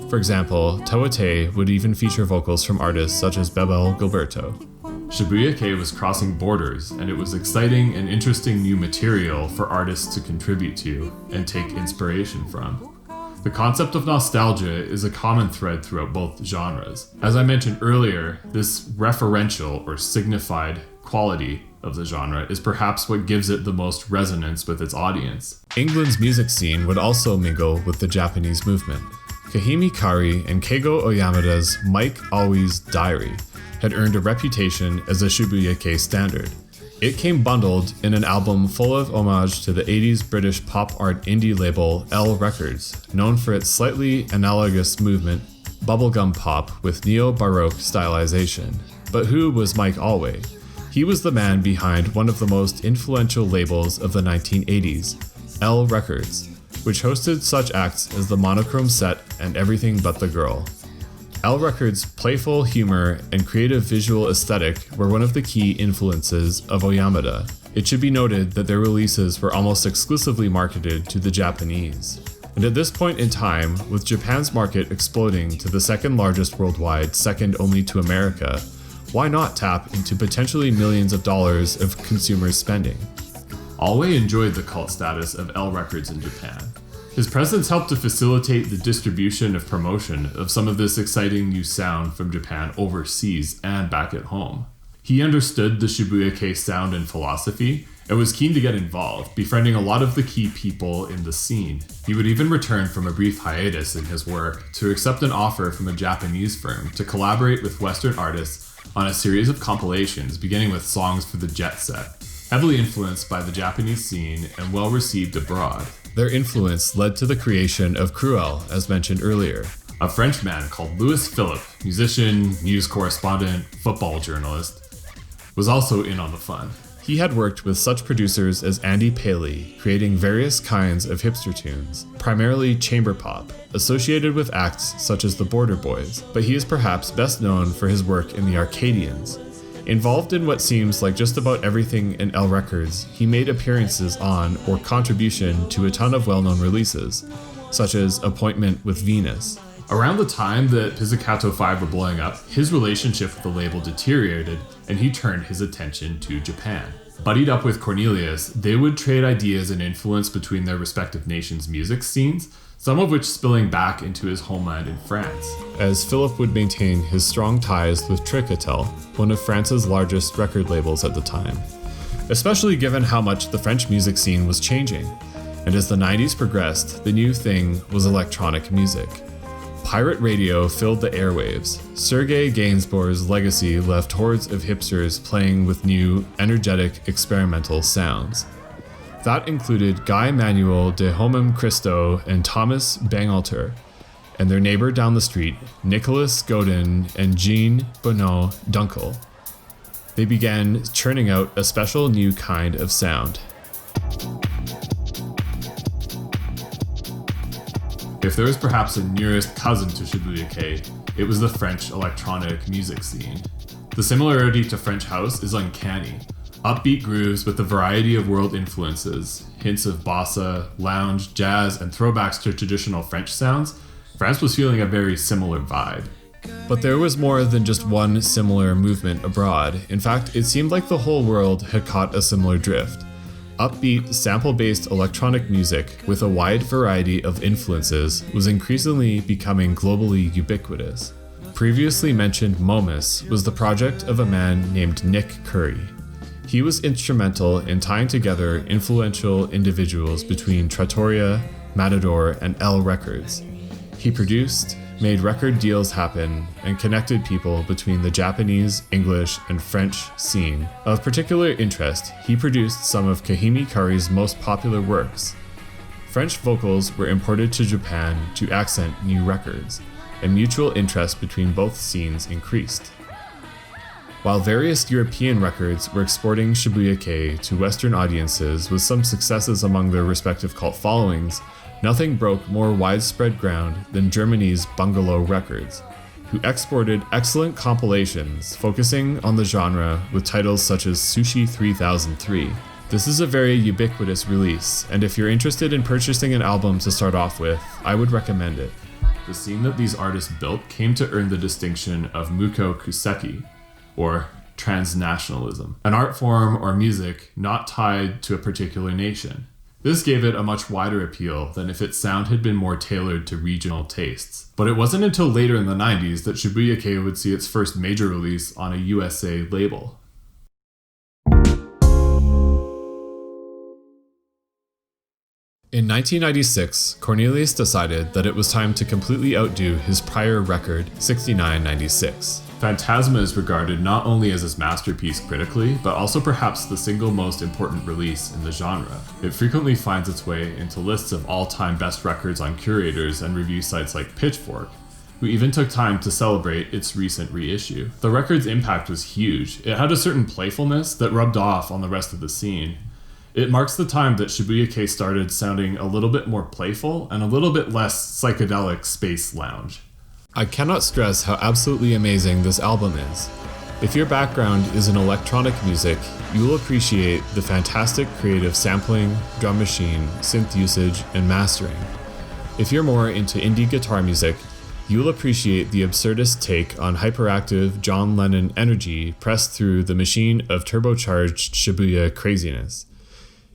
For example, Tawate would even feature vocals from artists such as Bebel Gilberto. Shibuya-kei was crossing borders, and it was exciting and interesting new material for artists to contribute to and take inspiration from. The concept of nostalgia is a common thread throughout both genres. As I mentioned earlier, this referential or signified quality of the genre is perhaps what gives it the most resonance with its audience. England's music scene would also mingle with the Japanese movement. Kahimi Kari and Keigo Oyamada's Mike Always Diary had earned a reputation as a Shibuya-kei standard. It came bundled in an album full of homage to the 80s British pop art indie label L Records, known for its slightly analogous movement, bubblegum pop with neo-baroque stylization. But who was Mike Alway? He was the man behind one of the most influential labels of the 1980s, L Records, which hosted such acts as The Monochrome Set and Everything But the Girl. L Records' playful humor and creative visual aesthetic were one of the key influences of Oyamada. It should be noted that their releases were almost exclusively marketed to the Japanese. And at this point in time, with Japan's market exploding to the second largest worldwide, second only to America, why not tap into potentially millions of dollars of consumer spending? Alway enjoyed the cult status of L Records in Japan. His presence helped to facilitate the distribution of promotion of some of this exciting new sound from Japan overseas and back at home. He understood the Shibuya-kei sound and philosophy and was keen to get involved, befriending a lot of the key people in the scene. He would even return from a brief hiatus in his work to accept an offer from a Japanese firm to collaborate with Western artists on a series of compilations beginning with songs for the Jet Set, heavily influenced by the Japanese scene and well received abroad. Their influence led to the creation of Cruel, as mentioned earlier. A French man called Louis Philippe, musician, news correspondent, football journalist, was also in on the fun. He had worked with such producers as Andy Paley, creating various kinds of hipster tunes, primarily chamber pop, associated with acts such as the Border Boys, but he is perhaps best known for his work in the Arcadians. Involved in what seems like just about everything in L Records, he made appearances on or contribution to a ton of well-known releases, such as Appointment with Venus. Around the time that Pizzicato Five were blowing up, his relationship with the label deteriorated and he turned his attention to Japan. Buddied up with Cornelius, they would trade ideas and influence between their respective nations' music scenes, some of which spilling back into his homeland in France, as Philip would maintain his strong ties with Tricatel, one of France's largest record labels at the time, especially given how much the French music scene was changing. And as the 90s progressed, the new thing was electronic music. Pirate radio filled the airwaves. Sergei Gainsbourg's legacy left hordes of hipsters playing with new, energetic, experimental sounds. That included Guy Manuel de Homem Christo and Thomas Bangalter, and their neighbor down the street, Nicholas Godin and Jean Bonneau Dunkel. They began churning out a special new kind of sound. If there was perhaps a nearest cousin to Shibuya-kei, it was the French electronic music scene. The similarity to French house is uncanny. Upbeat grooves with a variety of world influences, hints of bossa, lounge, jazz, and throwbacks to traditional French sounds, France was feeling a very similar vibe. But there was more than just one similar movement abroad. In fact, it seemed like the whole world had caught a similar drift. Upbeat, sample-based electronic music with a wide variety of influences was increasingly becoming globally ubiquitous. Previously mentioned Momus was the project of a man named Nick Curry. He was instrumental in tying together influential individuals between Trattoria, Matador, and L Records. He produced, made record deals happen, and connected people between the Japanese, English, and French scene. Of particular interest, he produced some of Kahimi Kari's most popular works. French vocals were imported to Japan to accent new records, and mutual interest between both scenes increased. While various European records were exporting Shibuya-kei to Western audiences with some successes among their respective cult followings, nothing broke more widespread ground than Germany's Bungalow Records, who exported excellent compilations focusing on the genre with titles such as Sushi 3003. This is a very ubiquitous release, and if you're interested in purchasing an album to start off with, I would recommend it. The scene that these artists built came to earn the distinction of Muko Kuseki, or Transnationalism, an art form or music not tied to a particular nation. This gave it a much wider appeal than if its sound had been more tailored to regional tastes. But it wasn't until later in the 90s that Shibuya-kei would see its first major release on a USA label. In 1996, Cornelius decided that it was time to completely outdo his prior record, 6996. Phantasma is regarded not only as his masterpiece critically, but also perhaps the single most important release in the genre. It frequently finds its way into lists of all-time best records on curators and review sites like Pitchfork, who even took time to celebrate its recent reissue. The record's impact was huge. It had a certain playfulness that rubbed off on the rest of the scene. It marks the time that Shibuya-kei started sounding a little bit more playful and a little bit less psychedelic space lounge. I cannot stress how absolutely amazing this album is. If your background is in electronic music, you will appreciate the fantastic creative sampling, drum machine, synth usage, and mastering. If you're more into indie guitar music, you will appreciate the absurdist take on hyperactive John Lennon energy pressed through the machine of turbocharged Shibuya craziness.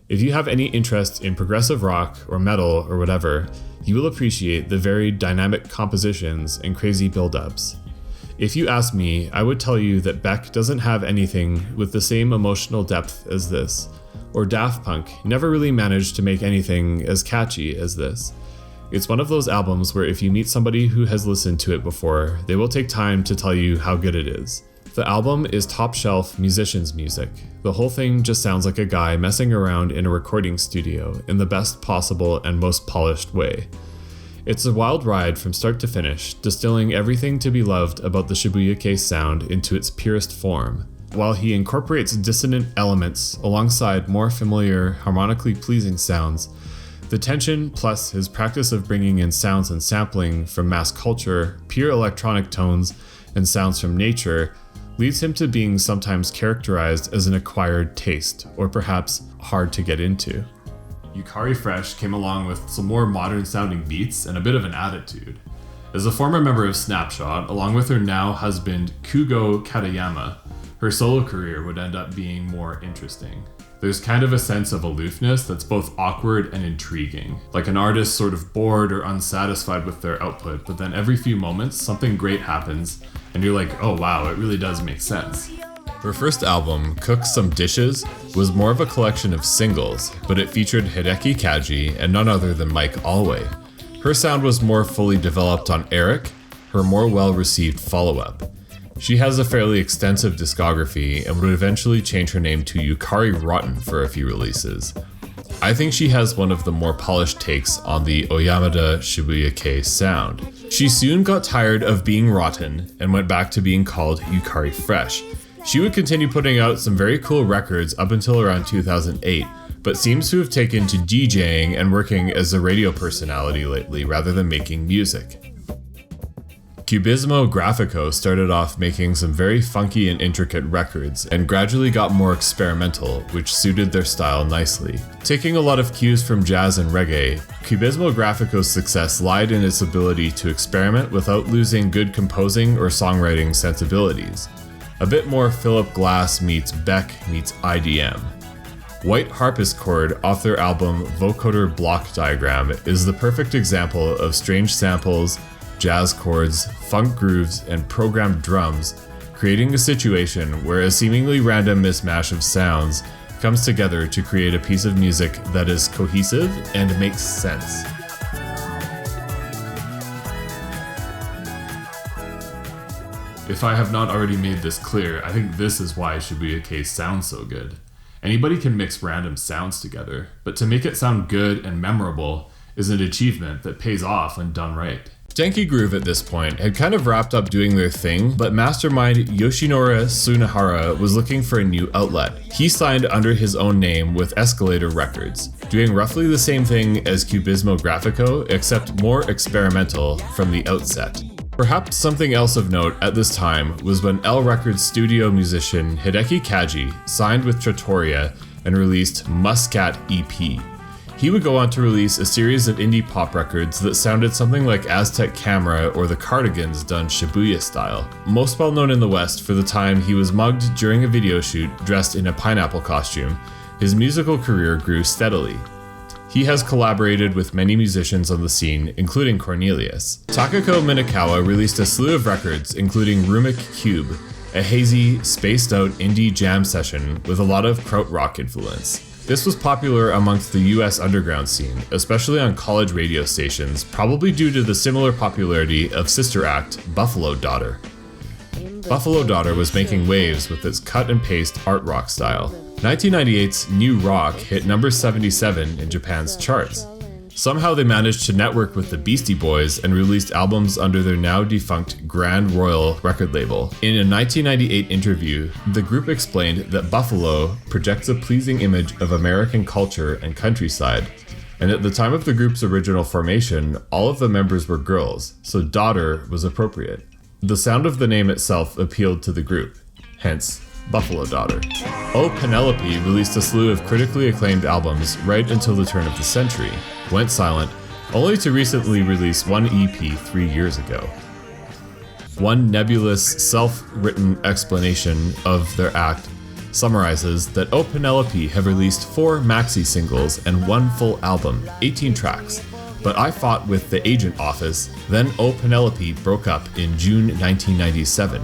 If you have any interest in progressive rock or metal or whatever, you will appreciate the very dynamic compositions and crazy build-ups. If you ask me, I would tell you that Beck doesn't have anything with the same emotional depth as this, or Daft Punk never really managed to make anything as catchy as this. It's one of those albums where if you meet somebody who has listened to it before, they will take time to tell you how good it is. The album is top-shelf musician's music. The whole thing just sounds like a guy messing around in a recording studio in the best possible and most polished way. It's a wild ride from start to finish, distilling everything to be loved about the Shibuya-kei sound into its purest form, while he incorporates dissonant elements alongside more familiar, harmonically pleasing sounds. The tension plus his practice of bringing in sounds and sampling from mass culture, pure electronic tones, and sounds from nature leads him to being sometimes characterized as an acquired taste, or perhaps hard to get into. Yukari Fresh came along with some more modern sounding beats and a bit of an attitude. As a former member of Snapshot, along with her now husband Kugo Katayama, her solo career would end up being more interesting. There's kind of a sense of aloofness that's both awkward and intriguing, like an artist sort of bored or unsatisfied with their output, but then every few moments something great happens and you're like, oh wow, it really does make sense. Her first album, Cook Some Dishes, was more of a collection of singles, but it featured Hideki Kaji and none other than Mike Allway. Her sound was more fully developed on Eric, her more well-received follow-up. She has a fairly extensive discography and would eventually change her name to Yukari Rotten for a few releases. I think she has one of the more polished takes on the Oyamada Shibuya-kei sound. She soon got tired of being rotten and went back to being called Yukari Fresh. She would continue putting out some very cool records up until around 2008, but seems to have taken to DJing and working as a radio personality lately rather than making music. Cubismo Grafico started off making some very funky and intricate records and gradually got more experimental, which suited their style nicely. Taking a lot of cues from jazz and reggae, Cubismo Grafico's success lied in its ability to experiment without losing good composing or songwriting sensibilities. A bit more Philip Glass meets Beck meets IDM. White Harpsichord off their album Vocoder Block Diagram is the perfect example of strange samples, jazz chords, funk grooves, and programmed drums, creating a situation where a seemingly random mismatch of sounds comes together to create a piece of music that is cohesive and makes sense. If I have not already made this clear, I think this is why Shibuya-kei sounds so good. Anybody can mix random sounds together, but to make it sound good and memorable is an achievement that pays off when done right. Denki Groove at this point had kind of wrapped up doing their thing, but mastermind Yoshinori Tsunehara was looking for a new outlet. He signed under his own name with Escalator Records, doing roughly the same thing as Cubismo Grafico, except more experimental from the outset. Perhaps something else of note at this time was when L Records studio musician Hideki Kaji signed with Trattoria and released Muscat EP. He would go on to release a series of indie pop records that sounded something like Aztec Camera or the Cardigans done Shibuya style. Most well known in the West for the time he was mugged during a video shoot dressed in a pineapple costume, his musical career grew steadily. He has collaborated with many musicians on the scene, including Cornelius. Takako Minakawa released a slew of records, including Rumik Cube, a hazy, spaced-out indie jam session with a lot of krautrock influence. This was popular amongst the US underground scene, especially on college radio stations, probably due to the similar popularity of sister act Buffalo Daughter. Buffalo Daughter was making waves with its cut-and-paste art rock style. 1998's New Rock hit number 77 in Japan's charts. Somehow they managed to network with the Beastie Boys and released albums under their now defunct Grand Royal record label. In a 1998 interview, the group explained that Buffalo projects a pleasing image of American culture and countryside, and at the time of the group's original formation, all of the members were girls, so Daughter was appropriate. The sound of the name itself appealed to the group, hence Buffalo Daughter. Oh Penelope released a slew of critically acclaimed albums right until the turn of the century, went silent, only to recently release one EP 3 years ago. One nebulous, self-written explanation of their act summarizes that Oh Penelope have released 4 maxi singles and 1 full album, 18 tracks, but I fought with the agent office, then Oh Penelope broke up in June 1997.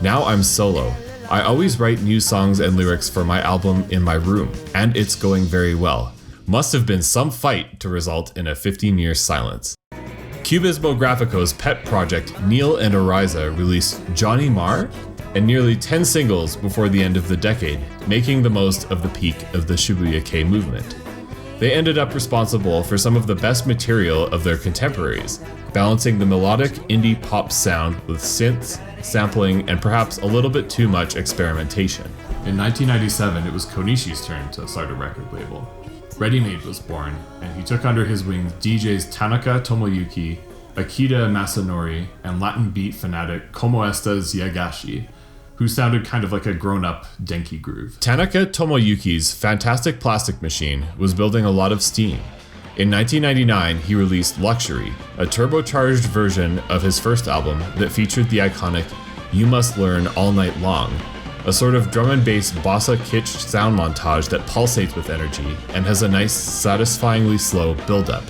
Now I'm solo. I always write new songs and lyrics for my album in my room, and it's going very well. Must have been some fight to result in a 15-year silence. Cubismo Grafico's pet project Neil and Ariza released Johnny Marr and nearly 10 singles before the end of the decade, making the most of the peak of the Shibuya-kei movement. They ended up responsible for some of the best material of their contemporaries, balancing the melodic indie pop sound with synths, sampling, and perhaps a little bit too much experimentation. In 1997, it was Konishi's turn to start a record label. Ready Made was born, and he took under his wing DJs Tanaka Tomoyuki, Akira Masanori, and Latin beat fanatic Como Estas Yagashi, who sounded kind of like a grown-up Denki Groove. Tanaka Tomoyuki's Fantastic Plastic Machine was building a lot of steam. In 1999, he released Luxury, a turbocharged version of his first album that featured the iconic You Must Learn All Night Long, a sort of drum and bass bossa kitsch sound montage that pulsates with energy and has a nice, satisfyingly slow build-up.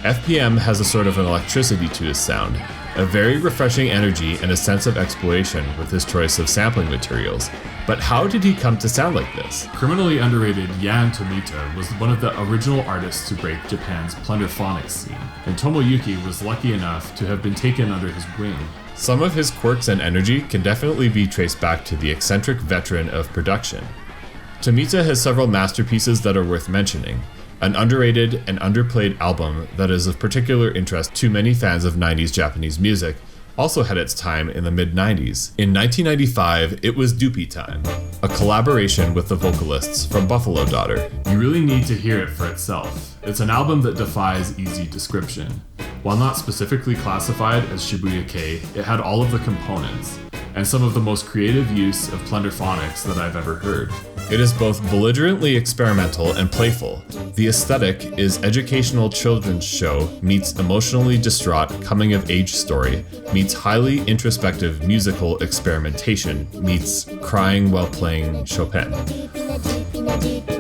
FPM has a sort of an electricity to his sound, a very refreshing energy and a sense of exploration with his choice of sampling materials. But how did he come to sound like this? Criminally underrated Yan Tomita was one of the original artists to break Japan's Plunderphonics scene, and Tomoyuki was lucky enough to have been taken under his wing. Some of his quirks and energy can definitely be traced back to the eccentric veteran of production. Tomita has several masterpieces that are worth mentioning. An underrated and underplayed album that is of particular interest to many fans of 90s Japanese music also had its time in the mid-90s. In 1995, it was Doopy Time, a collaboration with the vocalists from Buffalo Daughter. You really need to hear it for itself. It's an album that defies easy description. While not specifically classified as Shibuya-kei, it had all of the components, and some of the most creative use of Plunderphonics that I've ever heard. It is both belligerently experimental and playful. The aesthetic is educational children's show meets emotionally distraught coming-of-age story, meets highly introspective musical experimentation, meets crying while playing Chopin.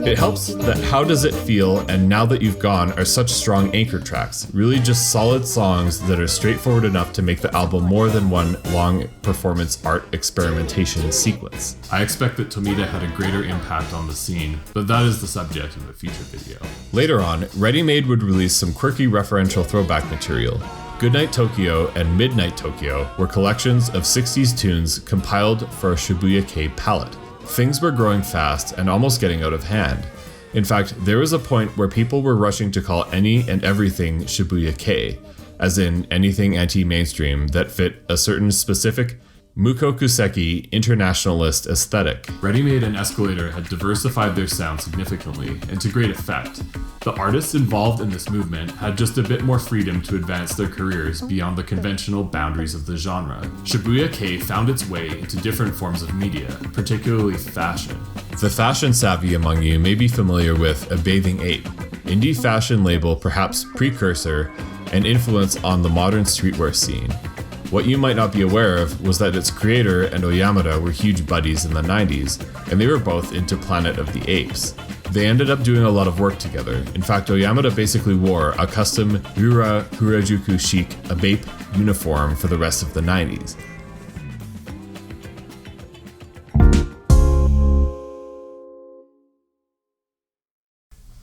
It helps that How Does It Feel and Now That You've Gone are such strong anchor tracks, really just solid songs that are straightforward enough to make the album more than one long performance art experimentation sequence. I expect that Tomita had a greater impact on the scene, but that is the subject of a future video. Later on, Ready Made would release some quirky referential throwback material. Goodnight Tokyo and Midnight Tokyo were collections of 60s tunes compiled for a Shibuya-kei palette. Things were growing fast and almost getting out of hand. In fact, there was a point where people were rushing to call any and everything Shibuya-kei, as in anything anti-mainstream that fit a certain specific Mukokuseki internationalist aesthetic. Ready-Made and Escalator had diversified their sound significantly, and to great effect. The artists involved in this movement had just a bit more freedom to advance their careers beyond the conventional boundaries of the genre. Shibuya-kei found its way into different forms of media, particularly fashion. The fashion savvy among you may be familiar with A Bathing Ape, indie fashion label perhaps precursor and influence on the modern streetwear scene. What you might not be aware of was that its creator and Oyamada were huge buddies in the 90s, and they were both into Planet of the Apes. They ended up doing a lot of work together. In fact, Oyamada basically wore a custom Rura Harajuku chic Abape uniform for the rest of the 90s.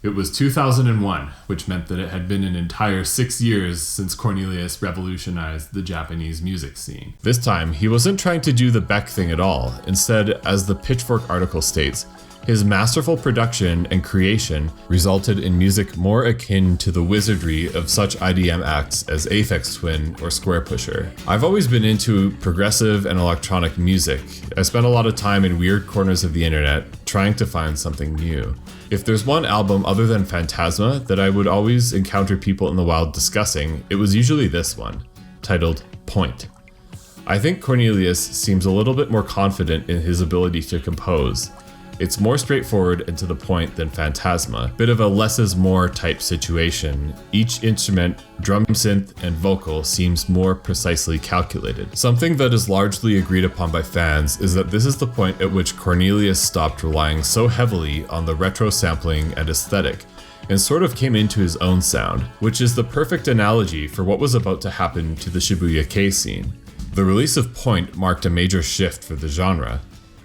It was 2001, which meant that it had been an entire 6 years since Cornelius revolutionized the Japanese music scene. This time, he wasn't trying to do the Beck thing at all. Instead, as the Pitchfork article states, his masterful production and creation resulted in music more akin to the wizardry of such IDM acts as Aphex Twin or Square Pusher. I've always been into progressive and electronic music. I spent a lot of time in weird corners of the internet trying to find something new. If there's one album other than Phantasma that I would always encounter people in the wild discussing, it was usually this one, titled Point. I think Cornelius seems a little bit more confident in his ability to compose. It's more straightforward and to the point than Phantasma, bit of a less is more type situation. Each instrument, drum synth, and vocal seems more precisely calculated. Something that is largely agreed upon by fans is that this is the point at which Cornelius stopped relying so heavily on the retro sampling and aesthetic, and sort of came into his own sound, which is the perfect analogy for what was about to happen to the Shibuya-kei scene. The release of Point marked a major shift for the genre.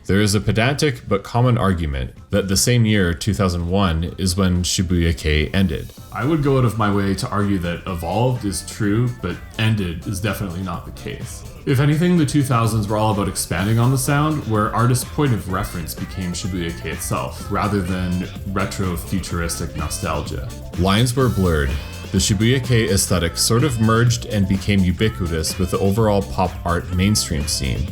There is a pedantic but common argument that the same year, 2001, is when Shibuya-kei ended. I would go out of my way to argue that evolved is true, but ended is definitely not the case. If anything, the 2000s were all about expanding on the sound, where artists' point of reference became Shibuya-kei itself, rather than retro-futuristic nostalgia. Lines were blurred. The Shibuya-kei aesthetic sort of merged and became ubiquitous with the overall pop art mainstream scene.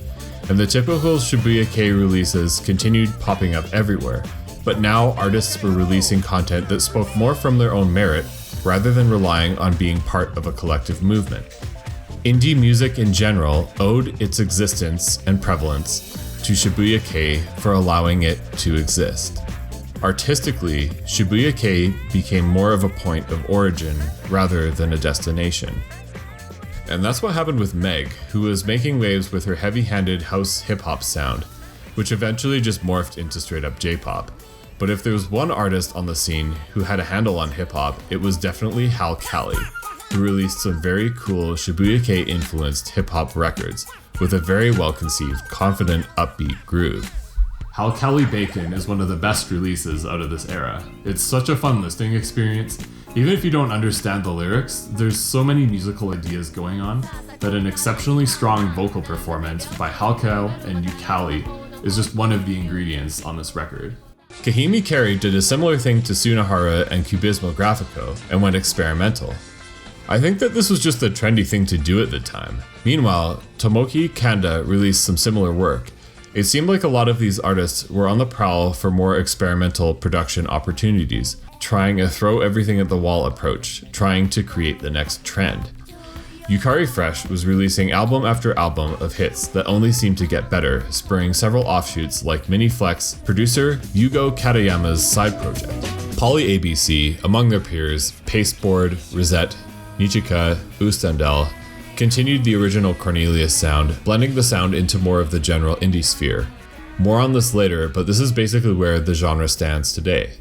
And the typical Shibuya-kei releases continued popping up everywhere, but now artists were releasing content that spoke more from their own merit rather than relying on being part of a collective movement. Indie music in general owed its existence and prevalence to Shibuya-kei for allowing it to exist. Artistically, Shibuya-kei became more of a point of origin rather than a destination. And that's what happened with Meg, who was making waves with her heavy-handed house hip-hop sound, which eventually just morphed into straight-up J-pop. But if there was one artist on the scene who had a handle on hip-hop, it was definitely Hal Cali, who released some very cool Shibuya-kei-influenced hip-hop records, with a very well-conceived, confident, upbeat groove. Hal Cali Bacon is one of the best releases out of this era. It's such a fun listening experience. Even if you don't understand the lyrics, there's so many musical ideas going on that an exceptionally strong vocal performance by Halcal and Yukali is just one of the ingredients on this record. Kahimi Kari did a similar thing to Sunahara and Cubismo Grafico and went experimental. I think that this was just the trendy thing to do at the time. Meanwhile, Tomoki Kanda released some similar work. It seemed like a lot of these artists were on the prowl for more experimental production opportunities, trying a throw everything at the wall approach, trying to create the next trend. Yukari Fresh was releasing album after album of hits that only seemed to get better, spurring several offshoots like Mini Flex, producer Yugo Katayama's side project. Poly ABC, among their peers, Pasteboard, Rosette, Nichika, Ustandel, continued the original Cornelius sound, blending the sound into more of the general indie sphere. More on this later, but this is basically where the genre stands today.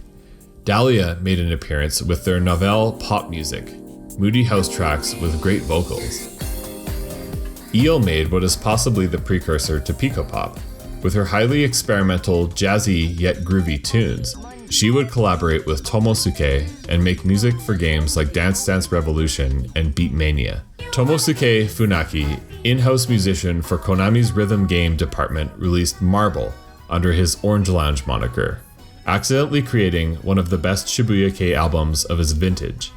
Dahlia made an appearance with their novel pop music, moody house tracks with great vocals. Eel made what is possibly the precursor to Picopop, with her highly experimental, jazzy yet groovy tunes. She would collaborate with Tomosuke and make music for games like Dance Dance Revolution and Beatmania. Tomosuke Funaki, in-house musician for Konami's rhythm game department, released Marble under his Orange Lounge moniker, accidentally creating one of the best Shibuya-kei albums of his vintage.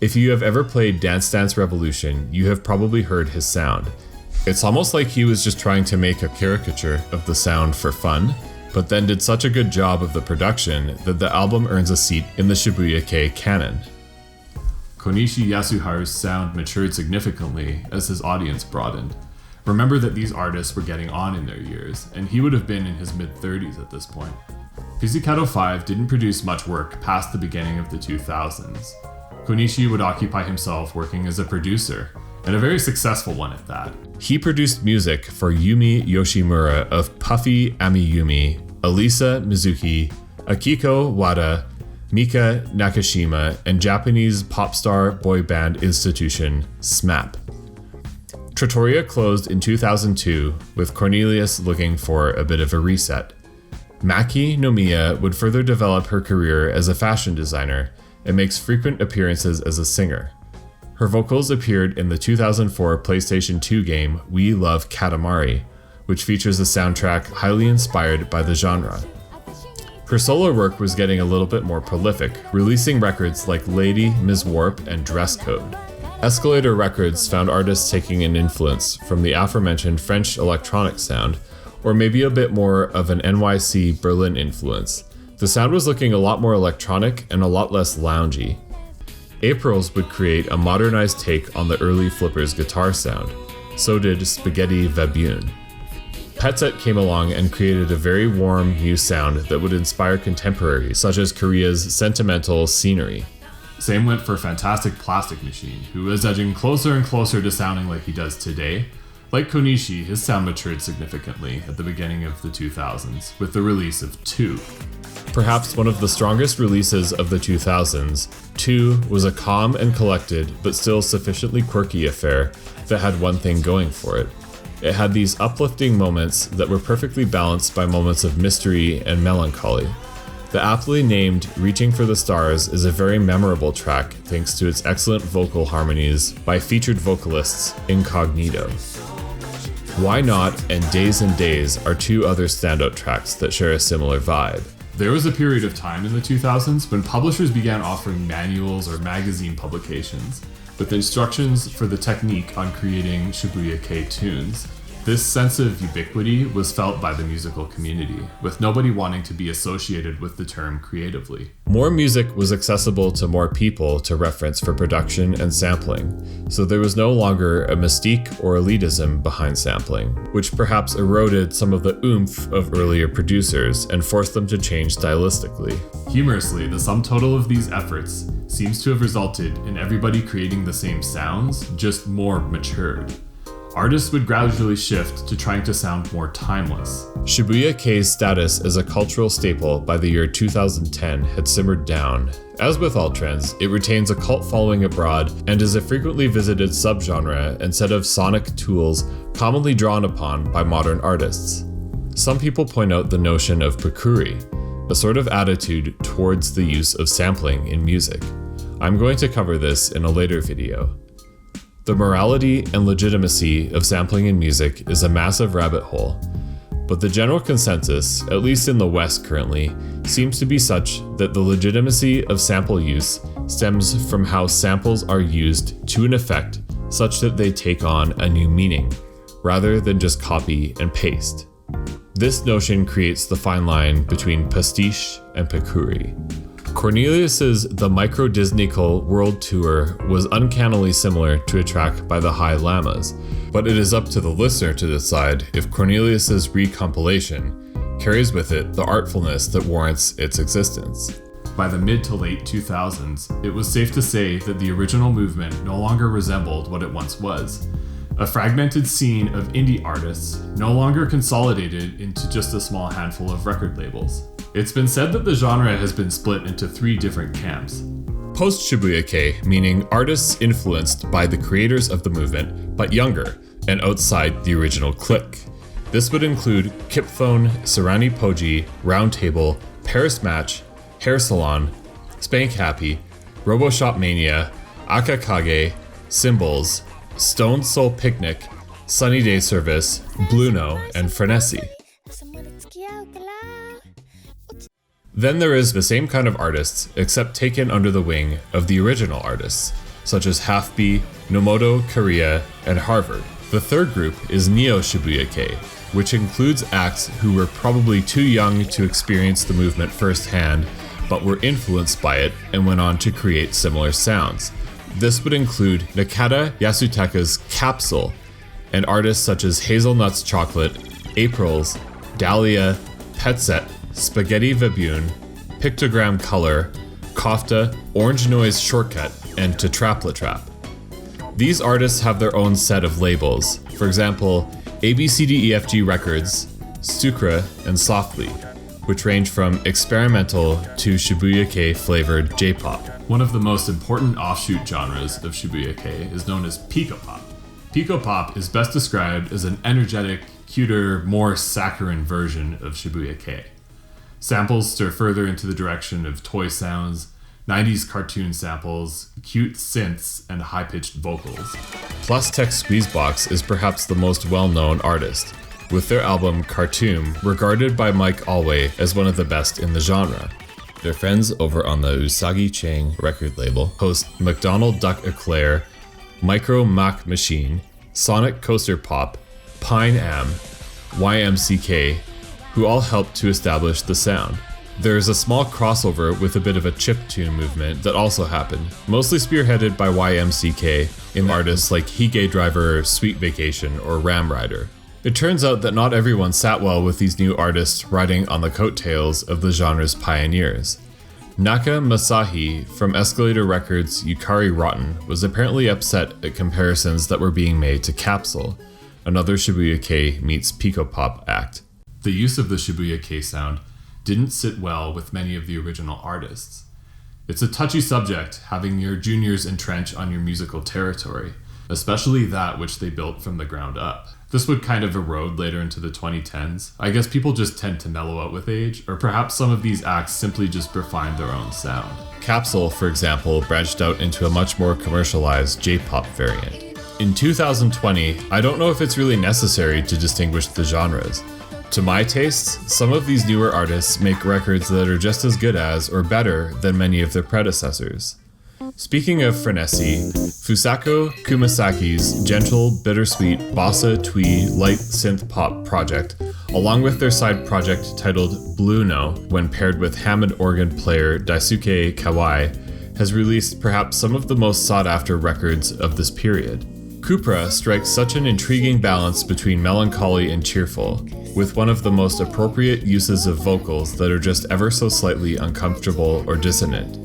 If you have ever played Dance Dance Revolution, you have probably heard his sound. It's almost like he was just trying to make a caricature of the sound for fun, but then did such a good job of the production that the album earns a seat in the Shibuya-kei canon. Konishi Yasuharu's sound matured significantly as his audience broadened. Remember that these artists were getting on in their years, and he would have been in his mid-30s at this point. Pizzicato Five didn't produce much work past the beginning of the 2000s. Konishi would occupy himself working as a producer, and a very successful one at that. He produced music for Yumi Yoshimura of Puffy Amiyumi, Elisa Mizuki, Akiko Wada, Mika Nakashima, and Japanese pop star boy band institution SMAP. Trattoria closed in 2002, with Cornelius looking for a bit of a reset. Maki Nomiya would further develop her career as a fashion designer and makes frequent appearances as a singer. Her vocals appeared in the 2004 PlayStation 2 game We Love Katamari, which features a soundtrack highly inspired by the genre. Her solo work was getting a little bit more prolific, releasing records like Lady, Ms. Warp, and Dress Code. Escalator Records found artists taking an influence from the aforementioned French electronic sound, or maybe a bit more of an NYC Berlin influence. The sound was looking a lot more electronic and a lot less loungy. Aprils would create a modernized take on the early Flippers guitar sound. So did Spaghetti Vabune. Petset came along and created a very warm new sound that would inspire contemporaries such as Korea's sentimental scenery. Same went for Fantastic Plastic Machine, who was edging closer and closer to sounding like he does today. Like Konishi, his sound matured significantly at the beginning of the 2000s with the release of 2. Perhaps one of the strongest releases of the 2000s, 2 was a calm and collected but still sufficiently quirky affair that had one thing going for it. It had these uplifting moments that were perfectly balanced by moments of mystery and melancholy. The aptly named Reaching for the Stars is a very memorable track thanks to its excellent vocal harmonies by featured vocalists Incognito. Why Not and Days and Days are two other standout tracks that share a similar vibe. There was a period of time in the 2000s when publishers began offering manuals or magazine publications with instructions for the technique on creating Shibuya-kei tunes. This sense of ubiquity was felt by the musical community, with nobody wanting to be associated with the term creatively. More music was accessible to more people to reference for production and sampling, so there was no longer a mystique or elitism behind sampling, which perhaps eroded some of the oomph of earlier producers and forced them to change stylistically. Humorously, the sum total of these efforts seems to have resulted in everybody creating the same sounds, just more matured. Artists would gradually shift to trying to sound more timeless. Shibuya-kei's status as a cultural staple by the year 2010 had simmered down. As with all trends, it retains a cult following abroad and is a frequently visited subgenre and set of sonic tools commonly drawn upon by modern artists. Some people point out the notion of pukuri, a sort of attitude towards the use of sampling in music. I'm going to cover this in a later video. The morality and legitimacy of sampling in music is a massive rabbit hole, but the general consensus, at least in the West currently, seems to be such that the legitimacy of sample use stems from how samples are used to an effect such that they take on a new meaning, rather than just copy and paste. This notion creates the fine line between pastiche and pukuri. Cornelius's The Micro Disneycal World Tour was uncannily similar to a track by the High Llamas, but it is up to the listener to decide if Cornelius's recompilation carries with it the artfulness that warrants its existence. By the mid to late 2000s, it was safe to say that the original movement no longer resembled what it once was. A fragmented scene of indie artists, no longer consolidated into just a small handful of record labels. It's been said that the genre has been split into 3 different camps. Post-Shibuya-kei, meaning artists influenced by the creators of the movement, but younger and outside the original clique. This would include Kipphone, Sarani Poji, Roundtable, Paris Match, Hair Salon, Spank Happy, RoboShop Mania, Akakage, Symbols, Stone Soul Picnic, Sunny Day Service, Bluno, and Frenesi. Then there is the same kind of artists, except taken under the wing of the original artists, such as Half-B, Nomoto, Korea, and Harvard. The third group is Neo-Shibuya-kei, which includes acts who were probably too young to experience the movement firsthand, but were influenced by it and went on to create similar sounds. This would include Nakata Yasutaka's Capsule, and artists such as Hazelnuts Chocolate, Aprils, Dahlia, Petset, Spaghetti Vabune, Pictogram Color, Kofta, Orange Noise Shortcut, and Tetrapla Trap. These artists have their own set of labels, for example, ABCDEFG Records, Sucre, and Softly, which range from experimental to Shibuya-kei flavored J-pop. One of the most important offshoot genres of Shibuya-kei is known as Picopop. Picopop is best described as an energetic, cuter, more saccharine version of Shibuya-kei. Samples stir further into the direction of toy sounds, 90s cartoon samples, cute synths, and high-pitched vocals. Plus Tech Squeezebox is perhaps the most well-known artist, with their album Cartoon regarded by Mike Alway as one of the best in the genre. Their friends over on the Usagi Chang record label host McDonald Duck Eclair, Micro Mac Machine, Sonic Coaster Pop, Pine Am, YMCK, who all helped to establish the sound. There is a small crossover with a bit of a chiptune movement that also happened, mostly spearheaded by YMCK in artists like Hige Driver, Sweet Vacation, or Ram Rider. It turns out that not everyone sat well with these new artists riding on the coattails of the genre's pioneers. Naka Masahi from Escalator Records' Yukari Rotten was apparently upset at comparisons that were being made to Capsule, another Shibuya-kei meets Picopop act. The use of the Shibuya-kei sound didn't sit well with many of the original artists. It's a touchy subject, having your juniors entrench on your musical territory, especially that which they built from the ground up. This would kind of erode later into the 2010s. I guess people just tend to mellow out with age, or perhaps some of these acts simply just refine their own sound. Capsule, for example, branched out into a much more commercialized J-pop variant. In 2020, I don't know if it's really necessary to distinguish the genres. To my tastes, some of these newer artists make records that are just as good as or better than many of their predecessors. Speaking of frenesy, Fusako Kumasaki's gentle, bittersweet, bossa twee light synth pop project, along with their side project titled Blue No, when paired with Hammond organ player Daisuke Kawai, has released perhaps some of the most sought-after records of this period. Cupra strikes such an intriguing balance between melancholy and cheerful, with one of the most appropriate uses of vocals that are just ever so slightly uncomfortable or dissonant.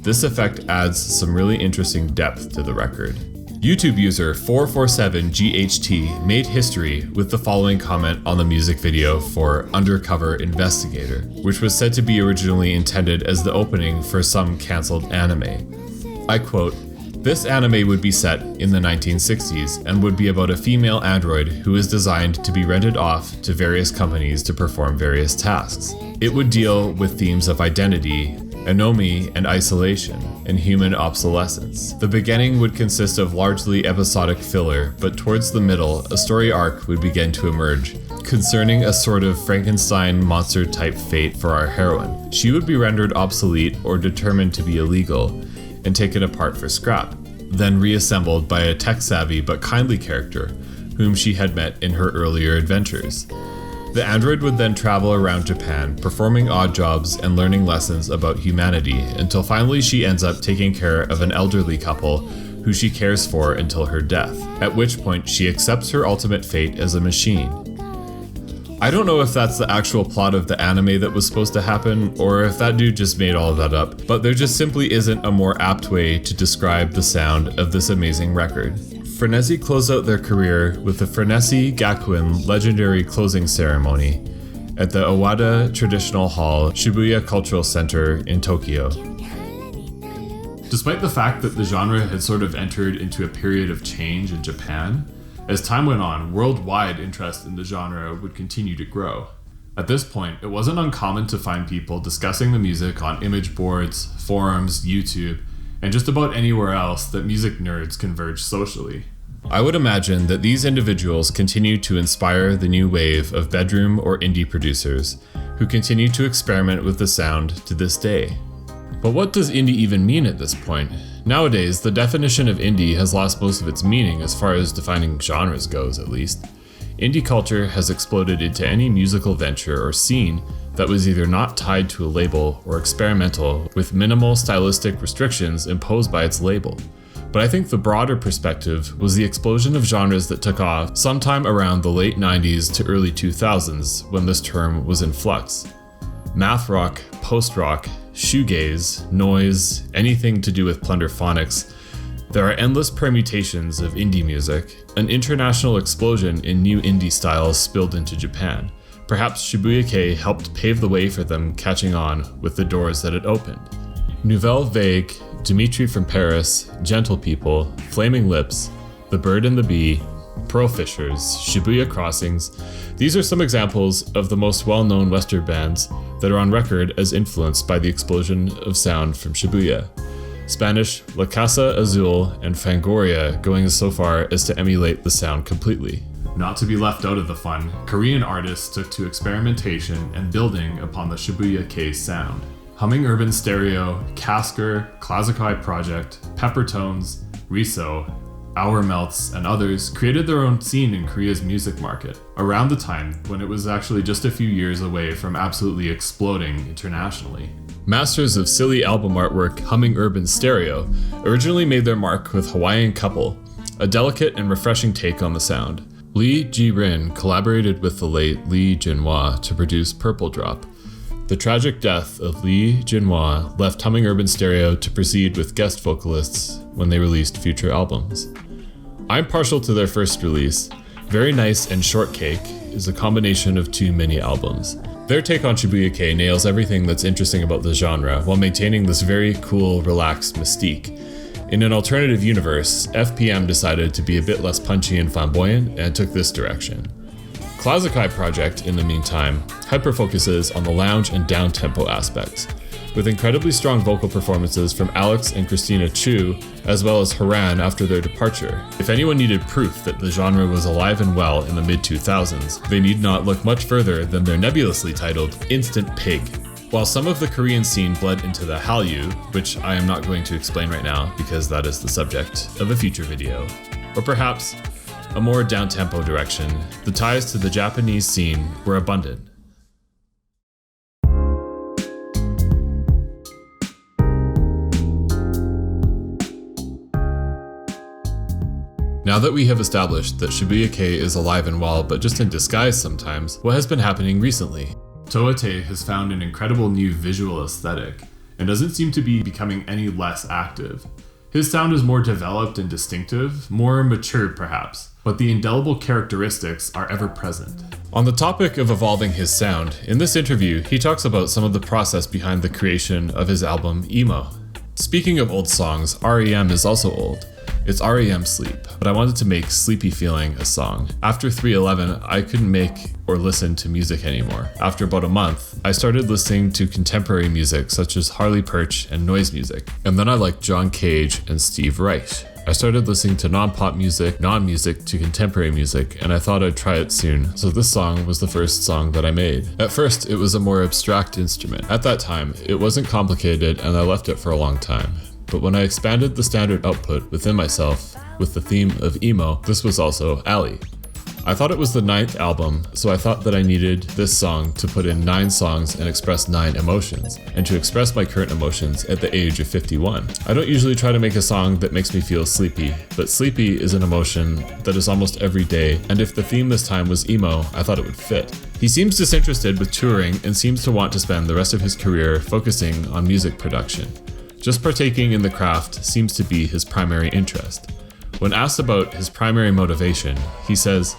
This effect adds some really interesting depth to the record. YouTube user 447GHT made history with the following comment on the music video for Undercover Investigator, which was said to be originally intended as the opening for some cancelled anime. I quote, "This anime would be set in the 1960s and would be about a female android who is designed to be rented off to various companies to perform various tasks. It would deal with themes of identity, anomie and isolation, and human obsolescence. The beginning would consist of largely episodic filler, but towards the middle, a story arc would begin to emerge, concerning a sort of Frankenstein monster-type fate for our heroine. She would be rendered obsolete or determined to be illegal, and taken apart for scrap, then reassembled by a tech-savvy but kindly character, whom she had met in her earlier adventures. The android would then travel around Japan, performing odd jobs and learning lessons about humanity, until finally she ends up taking care of an elderly couple who she cares for until her death, at which point she accepts her ultimate fate as a machine." I don't know if that's the actual plot of the anime that was supposed to happen, or if that dude just made all of that up, but there just simply isn't a more apt way to describe the sound of this amazing record. Frenesy closed out their career with the Frenesy Gakuen legendary closing ceremony at the Owada Traditional Hall, Shibuya Cultural Center in Tokyo. Despite the fact that the genre had sort of entered into a period of change in Japan, as time went on, worldwide interest in the genre would continue to grow. At this point, it wasn't uncommon to find people discussing the music on image boards, forums, YouTube, and just about anywhere else that music nerds converge socially. I would imagine that these individuals continue to inspire the new wave of bedroom or indie producers who continue to experiment with the sound to this day. But what does indie even mean at this point? Nowadays, the definition of indie has lost most of its meaning as far as defining genres goes, at least. Indie culture has exploded into any musical venture or scene that was either not tied to a label or experimental with minimal stylistic restrictions imposed by its label. But I think the broader perspective was the explosion of genres that took off sometime around the late 90s to early 2000s when this term was in flux. Math rock, post-rock, shoegaze, noise, anything to do with Plunderphonics. There are endless permutations of indie music, an international explosion in new indie styles spilled into Japan. Perhaps Shibuya-kei helped pave the way for them catching on with the doors that it opened. Nouvelle Vague, Dimitri from Paris, Gentle People, Flaming Lips, The Bird and the Bee, Pearl Fishers, Shibuya Crossings. These are some examples of the most well-known Western bands that are on record as influenced by the explosion of sound from Shibuya. Spanish La Casa Azul and Fangoria going so far as to emulate the sound completely. Not to be left out of the fun, Korean artists took to experimentation and building upon the Shibuya-kei sound. Humming Urban Stereo, Casker, Classici Project, Peppertones, Riso, Our Melts, and others created their own scene in Korea's music market, around the time when it was actually just a few years away from absolutely exploding internationally. Masters of silly album artwork Humming Urban Stereo originally made their mark with Hawaiian Couple, a delicate and refreshing take on the sound. Lee Ji-rin collaborated with the late Lee Jinhwa to produce Purple Drop. The tragic death of Lee Jinhwa left Humming Urban Stereo to proceed with guest vocalists when they released future albums. I'm partial to their first release. Very Nice and Shortcake is a combination of two mini albums. Their take on Shibuya-kei nails everything that's interesting about the genre while maintaining this very cool, relaxed mystique. In an alternative universe, FPM decided to be a bit less punchy and flamboyant and took this direction. Classici Project, in the meantime, hyper-focuses on the lounge and down-tempo aspects, with incredibly strong vocal performances from Alex and Christina Chu, as well as Haran after their departure. If anyone needed proof that the genre was alive and well in the mid-2000s, they need not look much further than their nebulously titled Instant Pig. While some of the Korean scene bled into the Hallyu, which I am not going to explain right now because that is the subject of a future video, or perhaps a more down-tempo direction, the ties to the Japanese scene were abundant. Now that we have established that Shibuya-kei is alive and well but just in disguise sometimes, what has been happening recently? Toate has found an incredible new visual aesthetic and doesn't seem to be becoming any less active. His sound is more developed and distinctive, more mature perhaps, but the indelible characteristics are ever present. On the topic of evolving his sound, in this interview he talks about some of the process behind the creation of his album Emo. Speaking of old songs, REM is also old. It's REM Sleep, but I wanted to make Sleepy Feeling a song. After 311, I couldn't make or listen to music anymore. After about a month, I started listening to contemporary music such as Harley Perch and noise music, and then I liked John Cage and Steve Reich. I started listening to non-pop music, non-music to contemporary music, and I thought I'd try it soon, so this song was the first song that I made. At first, it was a more abstract instrument. At that time, it wasn't complicated and I left it for a long time. But when I expanded the standard output within myself with the theme of emo, this was also Ali. I thought it was the 9th album, so I thought that I needed this song to put in 9 songs and express 9 emotions, and to express my current emotions at the age of 51. I don't usually try to make a song that makes me feel sleepy, but sleepy is an emotion that is almost every day, and if the theme this time was emo, I thought it would fit. He seems disinterested with touring and seems to want to spend the rest of his career focusing on music production. Just partaking in the craft seems to be his primary interest. When asked about his primary motivation, he says,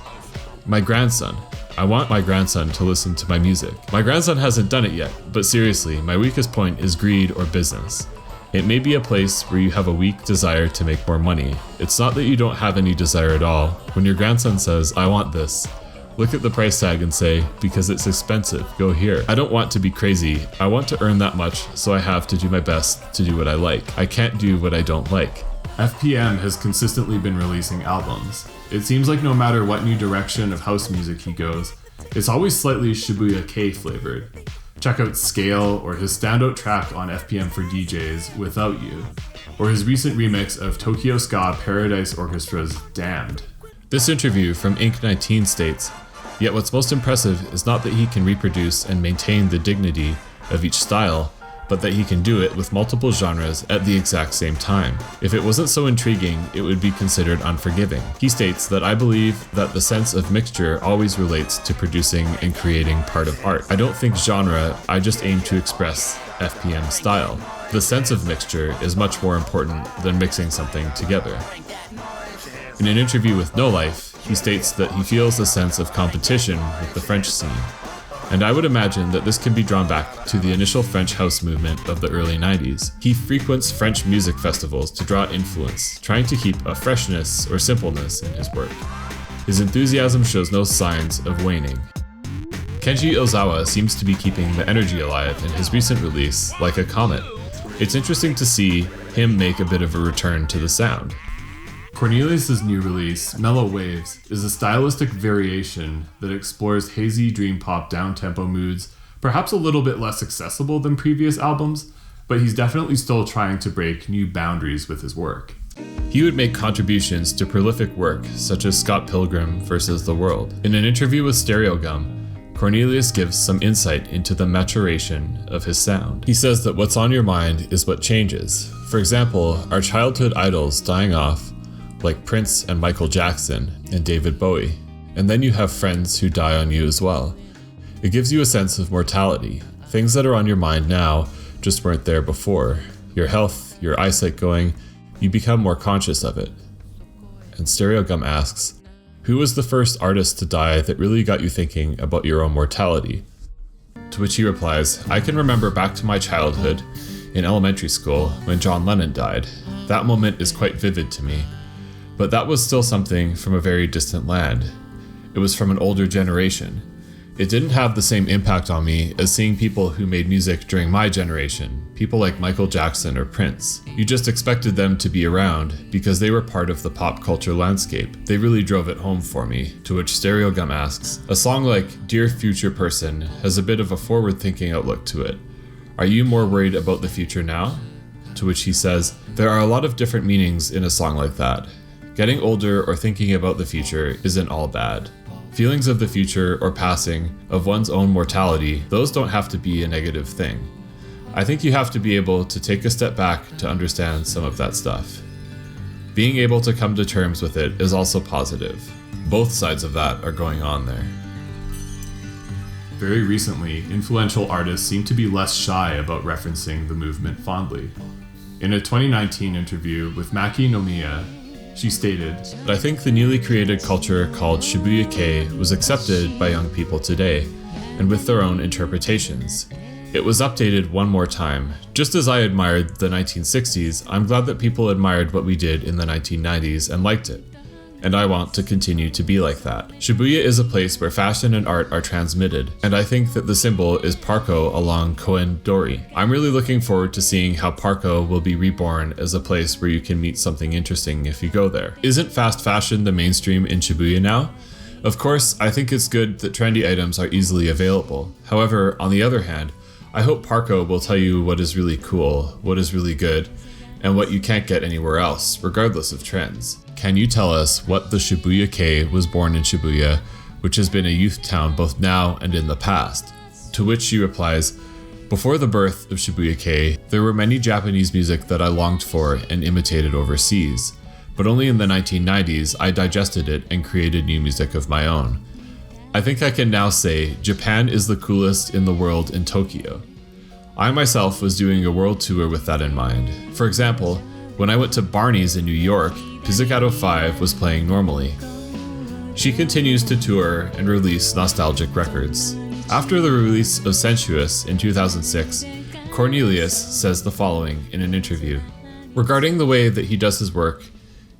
"My grandson. I want my grandson to listen to my music. My grandson hasn't done it yet, but seriously, my weakest point is greed or business. It may be a place where you have a weak desire to make more money. It's not that you don't have any desire at all. When your grandson says, 'I want this,' look at the price tag and say, 'Because it's expensive, go here.' I don't want to be crazy. I want to earn that much, so I have to do my best to do what I like. I can't do what I don't like. FPM has consistently been releasing albums. It seems like no matter what new direction of house music he goes, it's always slightly Shibuya-kei flavored. Check out Scale or his standout track on FPM for DJs, Without You, or his recent remix of Tokyo Ska Paradise Orchestra's Damned. This interview from Inc. 19 states, "Yet what's most impressive is not that he can reproduce and maintain the dignity of each style, but that he can do it with multiple genres at the exact same time. If it wasn't so intriguing, it would be considered unforgiving." He states that "I believe that the sense of mixture always relates to producing and creating part of art. I don't think genre, I just aim to express FPM style. The sense of mixture is much more important than mixing something together." In an interview with No Life, he states that he feels a sense of competition with the French scene. And I would imagine that this can be drawn back to the initial French house movement of the early 90s. He frequents French music festivals to draw influence, trying to keep a freshness or simpleness in his work. His enthusiasm shows no signs of waning. Kenji Ozawa seems to be keeping the energy alive in his recent release, Like a Comet. It's interesting to see him make a bit of a return to the sound. Cornelius' new release, Mellow Waves, is a stylistic variation that explores hazy dream pop down-tempo moods, perhaps a little bit less accessible than previous albums, but he's definitely still trying to break new boundaries with his work. He would make contributions to prolific work such as Scott Pilgrim vs. the World. In an interview with Stereogum, Cornelius gives some insight into the maturation of his sound. He says that what's on your mind is what changes. For example, our childhood idols dying off, like Prince and Michael Jackson and David Bowie, and then you have friends who die on you as well. It gives you a sense of mortality. Things that are on your mind now just weren't there before. Your health, your eyesight going, you become more conscious of it. And Stereogum asks, "Who was the first artist to die that really got you thinking about your own mortality?" To which he replies, "I can remember back to my childhood in elementary school when John Lennon died. That moment is quite vivid to me. But that was still something from a very distant land. It was from an older generation. It didn't have the same impact on me as seeing people who made music during my generation, people like Michael Jackson or Prince. You just expected them to be around because they were part of the pop culture landscape. They really drove it home for me." To which Stereogum asks, "A song like Dear Future Person has a bit of a forward-thinking outlook to it. Are you more worried about the future now?" To which he says, "There are a lot of different meanings in a song like that. Getting older or thinking about the future isn't all bad. Feelings of the future or passing of one's own mortality, those don't have to be a negative thing. I think you have to be able to take a step back to understand some of that stuff. Being able to come to terms with it is also positive. Both sides of that are going on there." Very recently, influential artists seem to be less shy about referencing the movement fondly. In a 2019 interview with Maki Nomiya, she stated, "I think the newly created culture called Shibuya-kei was accepted by young people today, and with their own interpretations. It was updated one more time. Just as I admired the 1960s, I'm glad that people admired what we did in the 1990s and liked it. And I want to continue to be like that. Shibuya is a place where fashion and art are transmitted, and I think that the symbol is Parko along Koen-dori. I'm really looking forward to seeing how Parko will be reborn as a place where you can meet something interesting if you go there. Isn't fast fashion the mainstream in Shibuya now? Of course, I think it's good that trendy items are easily available. However, on the other hand, I hope Parko will tell you what is really cool, what is really good, and what you can't get anywhere else, regardless of trends. Can you tell us what the Shibuya-kei was born in Shibuya, which has been a youth town both now and in the past?" To which she replies, "Before the birth of Shibuya-kei, there were many Japanese music that I longed for and imitated overseas. But only in the 1990s, I digested it and created new music of my own. I think I can now say Japan is the coolest in the world in Tokyo. I myself was doing a world tour with that in mind. For example, when I went to Barney's in New York, Pizzicato Five was playing normally." She continues to tour and release nostalgic records. After the release of Sensuous in 2006, Cornelius says the following in an interview. Regarding the way that he does his work,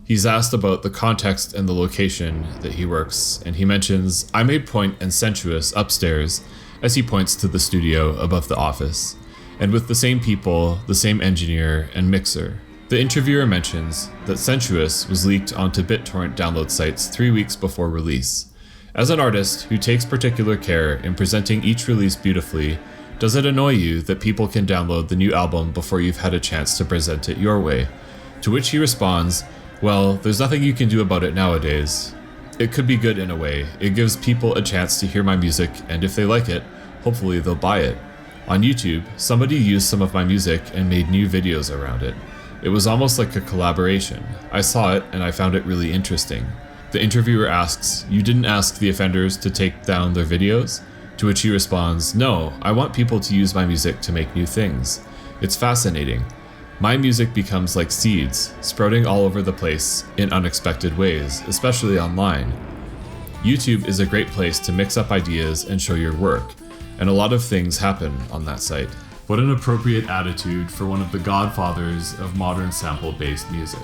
he's asked about the context and the location that he works, and he mentions, "I made Point and Sensuous upstairs," as he points to the studio above the office, and with the same people, the same engineer and mixer. The interviewer mentions that Sensuous was leaked onto BitTorrent download sites 3 weeks before release. As an artist who takes particular care in presenting each release beautifully, does it annoy you that people can download the new album before you've had a chance to present it your way? To which he responds, well, there's nothing you can do about it nowadays. It could be good in a way. It gives people a chance to hear my music, and if they like it, hopefully they'll buy it. On YouTube, somebody used some of my music and made new videos around it. It was almost like a collaboration. I saw it and I found it really interesting. The interviewer asks, you didn't ask the offenders to take down their videos? To which he responds, no, I want people to use my music to make new things. It's fascinating. My music becomes like seeds, sprouting all over the place in unexpected ways, especially online. YouTube is a great place to mix up ideas and show your work, and a lot of things happen on that site. What an appropriate attitude for one of the godfathers of modern sample-based music.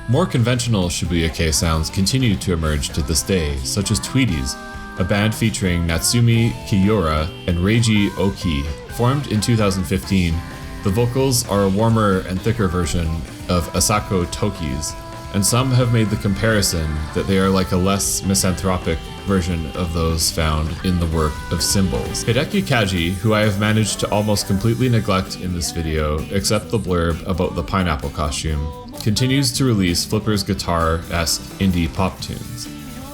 More conventional Shibuya-kei sounds continue to emerge to this day, such as Tweeties, a band featuring Natsumi Kiyora and Reiji Oki. Formed in 2015, the vocals are a warmer and thicker version of Asako Toki's, and some have made the comparison that they are like a less misanthropic version of those found in the work of Symbols. Hideki Kaji, who I have managed to almost completely neglect in this video, except the blurb about the pineapple costume, continues to release Flipper's guitar-esque indie pop tunes.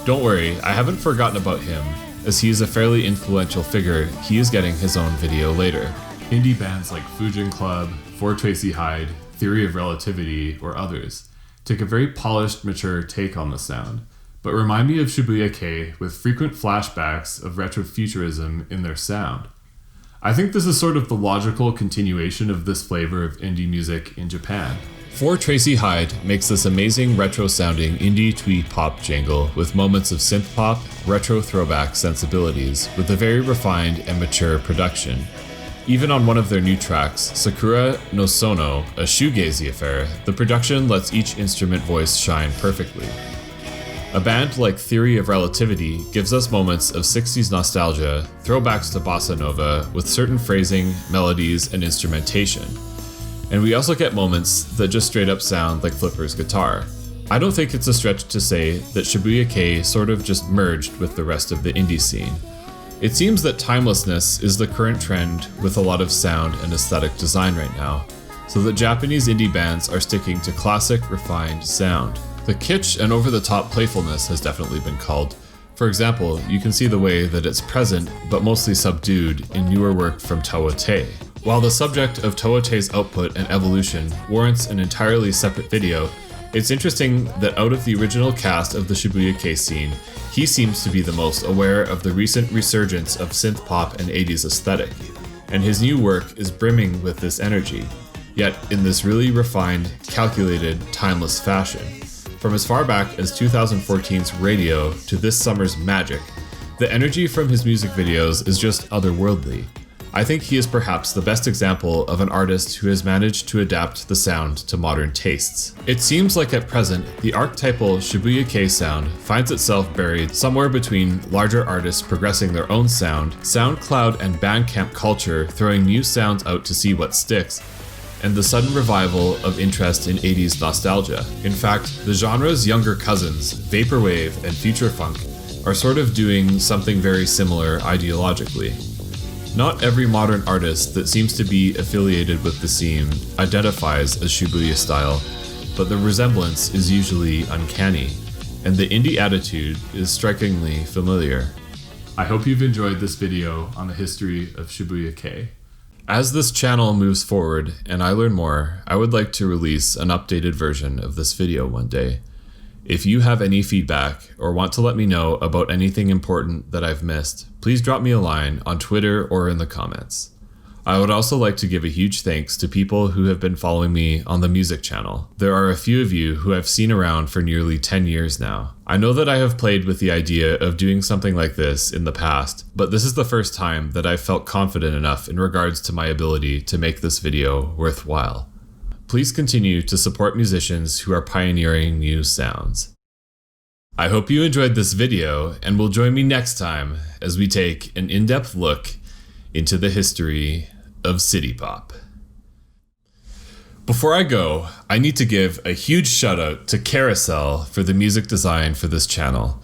Don't worry, I haven't forgotten about him, as he is a fairly influential figure. He is getting his own video later. Indie bands like Fujin Club, For Tracy Hyde, Theory of Relativity, or others take a very polished, mature take on the sound, but remind me of Shibuya-kei with frequent flashbacks of retrofuturism in their sound. I think this is sort of the logical continuation of this flavor of indie music in Japan. For Tracy Hyde makes this amazing retro-sounding indie twee pop jangle with moments of synth pop, retro throwback sensibilities with a very refined and mature production. Even on one of their new tracks, Sakura no Sono, a shoegazy affair, the production lets each instrument voice shine perfectly. A band like Theory of Relativity gives us moments of 60s nostalgia, throwbacks to bossa nova with certain phrasing, melodies, and instrumentation. And we also get moments that just straight up sound like Flipper's guitar. I don't think it's a stretch to say that Shibuya-kei sort of just merged with the rest of the indie scene. It seems that timelessness is the current trend with a lot of sound and aesthetic design right now, so that Japanese indie bands are sticking to classic, refined sound. The kitsch and over-the-top playfulness has definitely been culled. For example, you can see the way that it's present, but mostly subdued, in newer work from Towa-tei. While the subject of Towa-tei's output and evolution warrants an entirely separate video, it's interesting that out of the original cast of the Shibuya-kei scene, he seems to be the most aware of the recent resurgence of synth pop and 80s aesthetic, and his new work is brimming with this energy, yet in this really refined, calculated, timeless fashion. From as far back as 2014's Radio to this summer's Magic, the energy from his music videos is just otherworldly. I think he is perhaps the best example of an artist who has managed to adapt the sound to modern tastes. It seems like at present, the archetypal Shibuya-kei sound finds itself buried somewhere between larger artists progressing their own sound, SoundCloud and Bandcamp culture throwing new sounds out to see what sticks, and the sudden revival of interest in 80s nostalgia. In fact, the genre's younger cousins, Vaporwave and Future Funk, are sort of doing something very similar ideologically. Not every modern artist that seems to be affiliated with the scene identifies as Shibuya style, but the resemblance is usually uncanny, and the indie attitude is strikingly familiar. I hope you've enjoyed this video on the history of Shibuya-kei. As this channel moves forward and I learn more, I would like to release an updated version of this video one day. If you have any feedback or want to let me know about anything important that I've missed, please drop me a line on Twitter or in the comments. I would also like to give a huge thanks to people who have been following me on the music channel. There are a few of you who I've seen around for nearly 10 years now. I know that I have played with the idea of doing something like this in the past, but this is the first time that I've felt confident enough in regards to my ability to make this video worthwhile. Please continue to support musicians who are pioneering new sounds. I hope you enjoyed this video and will join me next time as we take an in-depth look into the history of city pop. Before I go, I need to give a huge shout out to Carousel for the music design for this channel.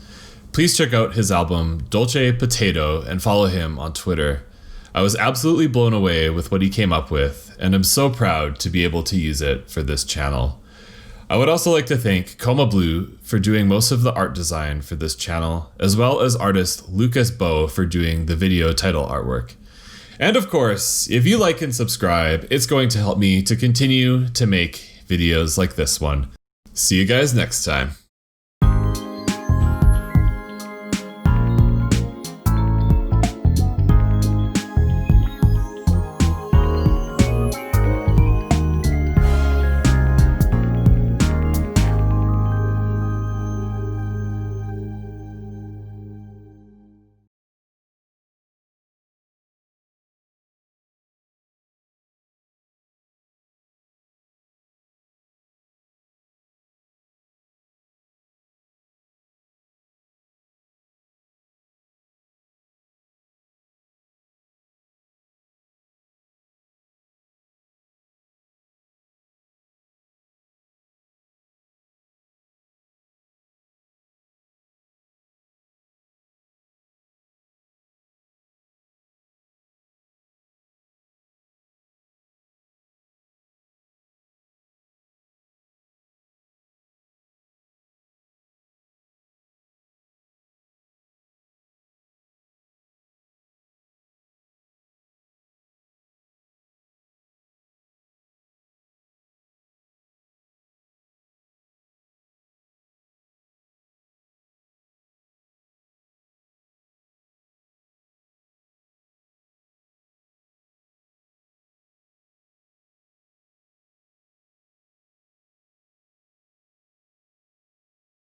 Please check out his album Dolce Potato and follow him on Twitter. I was absolutely blown away with what he came up with, and I'm so proud to be able to use it for this channel. I would also like to thank Coma Blue for doing most of the art design for this channel, as well as artist Lucas Bow for doing the video title artwork. And of course, if you like and subscribe, it's going to help me to continue to make videos like this one. See you guys next time.